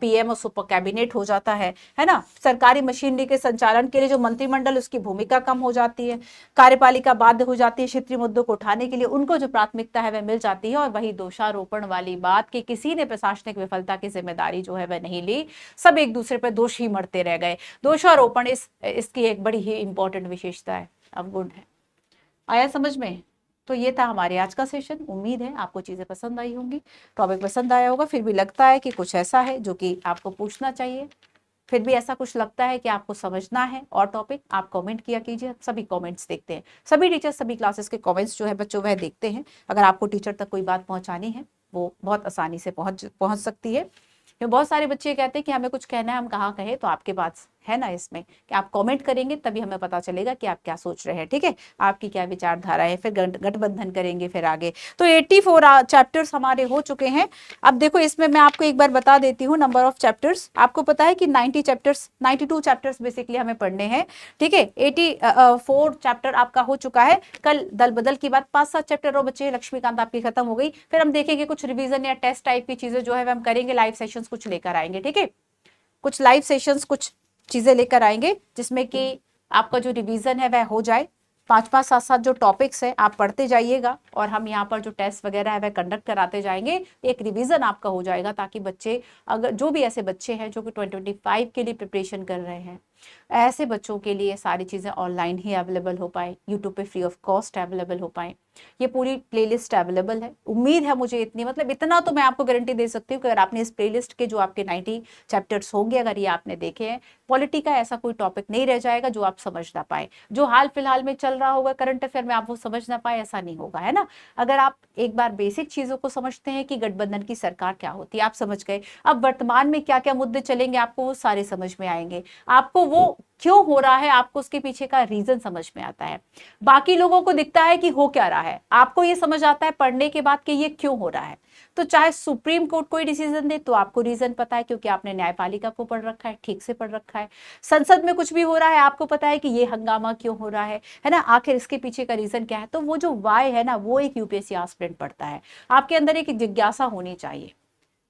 पीएम और सुपर कैबिनेट हो जाता है ना। सरकारी मशीनरी के संचालन के लिए जो मंत्रिमंडल, उसकी भूमिका कम हो जाती है। कार्यपालिका बाध्य हो जाती है क्षेत्रीय मुद्दों को उठाने के लिए, उनको जो प्राथमिकता है वह मिल जाती है। और वही दोषारोपण वाली बात कि किसी ने प्रशासनिक विफलता की जिम्मेदारी जो है वह नहीं ली, सब एक दूसरे पर दोष ही मरते रह गए। दोषारोपण इसकी एक बड़ी ही इंपॉर्टेंट विशेषता है, अवगुण है। आया समझ में? तो ये था हमारे आज का सेशन। उम्मीद है आपको चीजें पसंद आई होंगी, टॉपिक पसंद आया होगा। फिर भी लगता है कि कुछ ऐसा है जो कि आपको पूछना चाहिए, फिर भी ऐसा कुछ लगता है कि आपको समझना है और टॉपिक, आप कमेंट किया कीजिए। सभी कमेंट्स देखते हैं, सभी टीचर्स सभी क्लासेस के कमेंट्स जो है बच्चों वह देखते हैं। अगर आपको टीचर तक कोई बात पहुंचानी है वो बहुत आसानी से पहुंच सकती है। बहुत सारे बच्चे कहते हैं कि हमें कुछ कहना है, हम कहाँ कहें, तो आपके पास है ना इसमें कि आप कमेंट करेंगे तभी हमें पता चलेगा कि आप क्या सोच रहे हैं। ठीक है, आपकी क्या विचारधारा है, फिर गठबंधन करेंगे फिर आगे। तो 84 चैप्टर्स हमारे हो चुके हैं। अब देखो इसमें मैं आपको एक बार बता देती हूँ नंबर ऑफ चैप्टर्स। आपको पता है कि 92 चैप्टर्स बेसिकली हमें पढ़ने हैं। ठीक है, 84 चैप्टर आपका हो चुका है। कल दल बदल की बात 5-7 चैप्टर और बच्चे, लक्ष्मीकांत आपकी खत्म हो गई। फिर हम देखेंगे कुछ रिविजन या टेस्ट टाइप की चीजें जो है हम करेंगे, लाइव सेशंस कुछ लेकर आएंगे। ठीक है, कुछ लाइव सेशंस कुछ चीजें लेकर आएंगे जिसमें कि आपका जो रिवीजन है वह हो जाए। 5-5 7-7 जो टॉपिक्स है आप पढ़ते जाइएगा और हम यहाँ पर जो टेस्ट वगैरह है वह कंडक्ट कराते जाएंगे। एक रिवीजन आपका हो जाएगा ताकि बच्चे, अगर जो भी ऐसे बच्चे हैं जो कि 2025 के लिए प्रिपरेशन कर रहे हैं, ऐसे बच्चों के लिए सारी चीज़ें ऑनलाइन ही अवेलेबल हो पाए, यूट्यूब पे फ्री ऑफ कॉस्ट अवेलेबल हो पाए। ये पूरी प्लेलिस्ट अवेलेबल है। उम्मीद है मुझे इतनी, मतलब इतना तो मैं आपको गारंटी दे सकती हूँ कि अगर आपने इस प्लेलिस्ट के जो आपके 90 चैप्टर्स होंगे, अगर ये आपने देखे हैं, पॉलिटी का ऐसा कोई टॉपिक नहीं रह जाएगा जो आप समझ ना पाए। जो हाल फिलहाल में चल रहा होगा करंट अफेयर में आप वो समझ ना पाए, ऐसा नहीं होगा, है ना। अगर आप एक बार बेसिक चीजों को समझते हैं कि गठबंधन की सरकार क्या होती है, आप समझ गए। अब वर्तमान में क्या क्या मुद्दे चलेंगे आपको वो सारे समझ में आएंगे। आपको वो क्यों हो रहा है, आपको उसके पीछे का रीजन समझ में आता है। बाकी लोगों को दिखता है कि हो क्या रहा है, आपको ये समझ आता है पढ़ने के बाद कि ये क्यों हो रहा है। तो चाहे सुप्रीम कोर्ट कोई डिसीजन दे तो आपको रीजन पता है, क्योंकि आपने न्यायपालिका को पढ़ रखा है, ठीक से पढ़ रखा है। संसद में कुछ भी हो रहा है, आपको पता है कि ये हंगामा क्यों हो रहा है ना, आखिर इसके पीछे का रीजन क्या है। तो वो जो वाई है ना, वो एक यूपीएससी एस्पिरेंट पढ़ता है। आपके अंदर एक जिज्ञासा होनी चाहिए,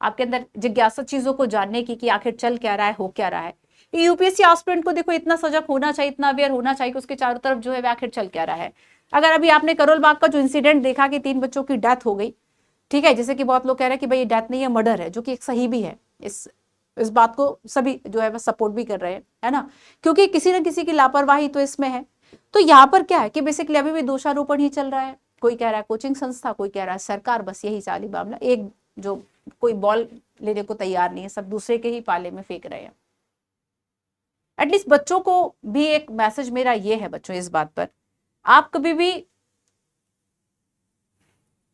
आपके अंदर जिज्ञासा चीजों को जानने की कि आखिर चल क्या रहा है, हो क्या रहा है। यूपीएससी एस्पिरेंट को देखो इतना सजग होना चाहिए, इतना अवेयर होना चाहिए कि उसके चारों तरफ जो है आखिर चल क्या रहा है। अगर अभी आपने करोल बाग का जो इंसिडेंट देखा कि 3 बच्चों की डेथ हो गई, ठीक है, जैसे कि बहुत लोग कह रहे हैं कि भाई ये डेथ नहीं है, मर्डर है, जो कि एक सही भी है। इस बात को सभी जो है वो सपोर्ट भी कर रहे हैं, है ना, क्योंकि किसी न किसी की लापरवाही तो इसमें है। तो यहाँ पर क्या है कि बेसिकली अभी भी दोषारोपण ही चल रहा है। कोई कह रहा है कोचिंग संस्था, कोई कह रहा है सरकार, बस यही सारी मामला। एक जो कोई बॉल लेने को तैयार नहीं है, सब दूसरे के ही पाले में फेंक रहे हैं। एटलीस्ट बच्चों को भी एक मैसेज मेरा ये है बच्चों, इस बात पर, आप कभी भी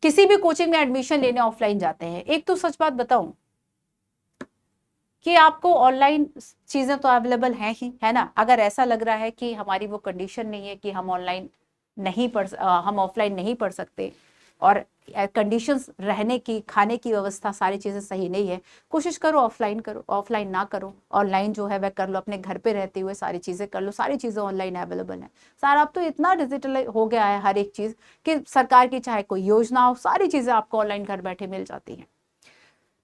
किसी भी कोचिंग में एडमिशन लेने ऑफलाइन जाते हैं, एक तो सच बात बताऊं कि आपको ऑनलाइन चीजें तो अवेलेबल हैं ही, है ना। अगर ऐसा लग रहा है कि हमारी वो कंडीशन नहीं है कि हम ऑनलाइन नहीं हम ऑफलाइन नहीं पढ़ सकते, और कंडीशंस रहने की, खाने की व्यवस्था, सारी चीजें सही नहीं है, कोशिश करो ऑफलाइन करो, ऑफलाइन ना करो, ऑनलाइन जो है वह कर लो, अपने घर पे रहते हुए सारी चीजें कर लो, सारी चीजें ऑनलाइन अवेलेबल है। सारा अब तो इतना डिजिटल हो गया है हर एक चीज कि सरकार की चाहे कोई योजना हो, सारी चीजें आपको ऑनलाइन घर बैठे मिल जाती हैं।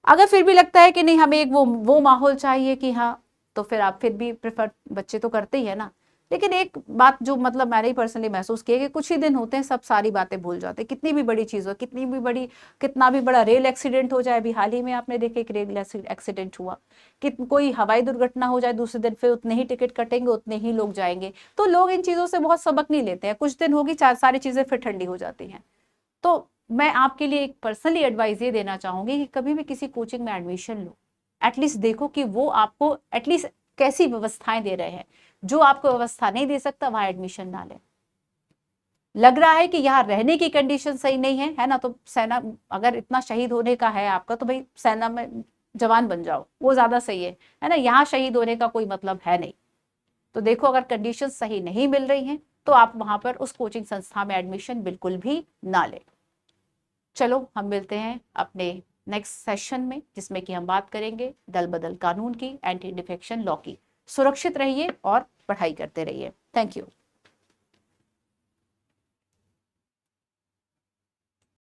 अगर फिर भी लगता है कि नहीं हमें एक वो माहौल चाहिए कि हाँ, तो फिर आप फिर भी प्रेफर, बच्चे तो करते ही है ना। लेकिन एक बात जो मतलब मैंने ही पर्सनली महसूस किया कि कुछ ही दिन होते हैं, सब सारी बातें भूल जाते हैं। कितनी भी बड़ी चीज हो, कितना भी बड़ा रेल एक्सीडेंट हो जाए, अभी हाल ही में आपने देखे एक रेल एक्सीडेंट हुआ, कि कोई हवाई दुर्घटना हो जाए, दूसरे दिन फिर उतने ही टिकट कटेंगे, उतने ही लोग जाएंगे। तो लोग इन चीजों से बहुत सबक नहीं लेते हैं, कुछ दिन होगी, सारी चीजें फिर ठंडी हो जाती हैं। तो मैं आपके लिए एक पर्सनली एडवाइस ये देना चाहूंगी कि कभी भी किसी कोचिंग में एडमिशन लो, एटलीस्ट देखो कि वो आपको एटलीस्ट कैसी व्यवस्थाएं दे रहे हैं। जो आपको व्यवस्था नहीं दे सकता वहां एडमिशन ना ले। लग रहा है कि यहाँ रहने की कंडीशन सही नहीं है ना, तो सेना, अगर इतना शहीद होने का है आपका, तो भाई सेना में जवान बन जाओ, वो ज्यादा सही है ना। यहाँ शहीद होने का कोई मतलब है नहीं। तो देखो, अगर कंडीशन सही नहीं मिल रही हैं तो आप वहां पर उस कोचिंग संस्था में एडमिशन बिल्कुल भी ना ले। चलो हम मिलते हैं अपने नेक्स्ट सेशन में, जिसमें कि हम बात करेंगे दल बदल कानून की, एंटी डिफेक्शन लॉ की। सुरक्षित रहिए और पढ़ाई करते रहिए। Thank you.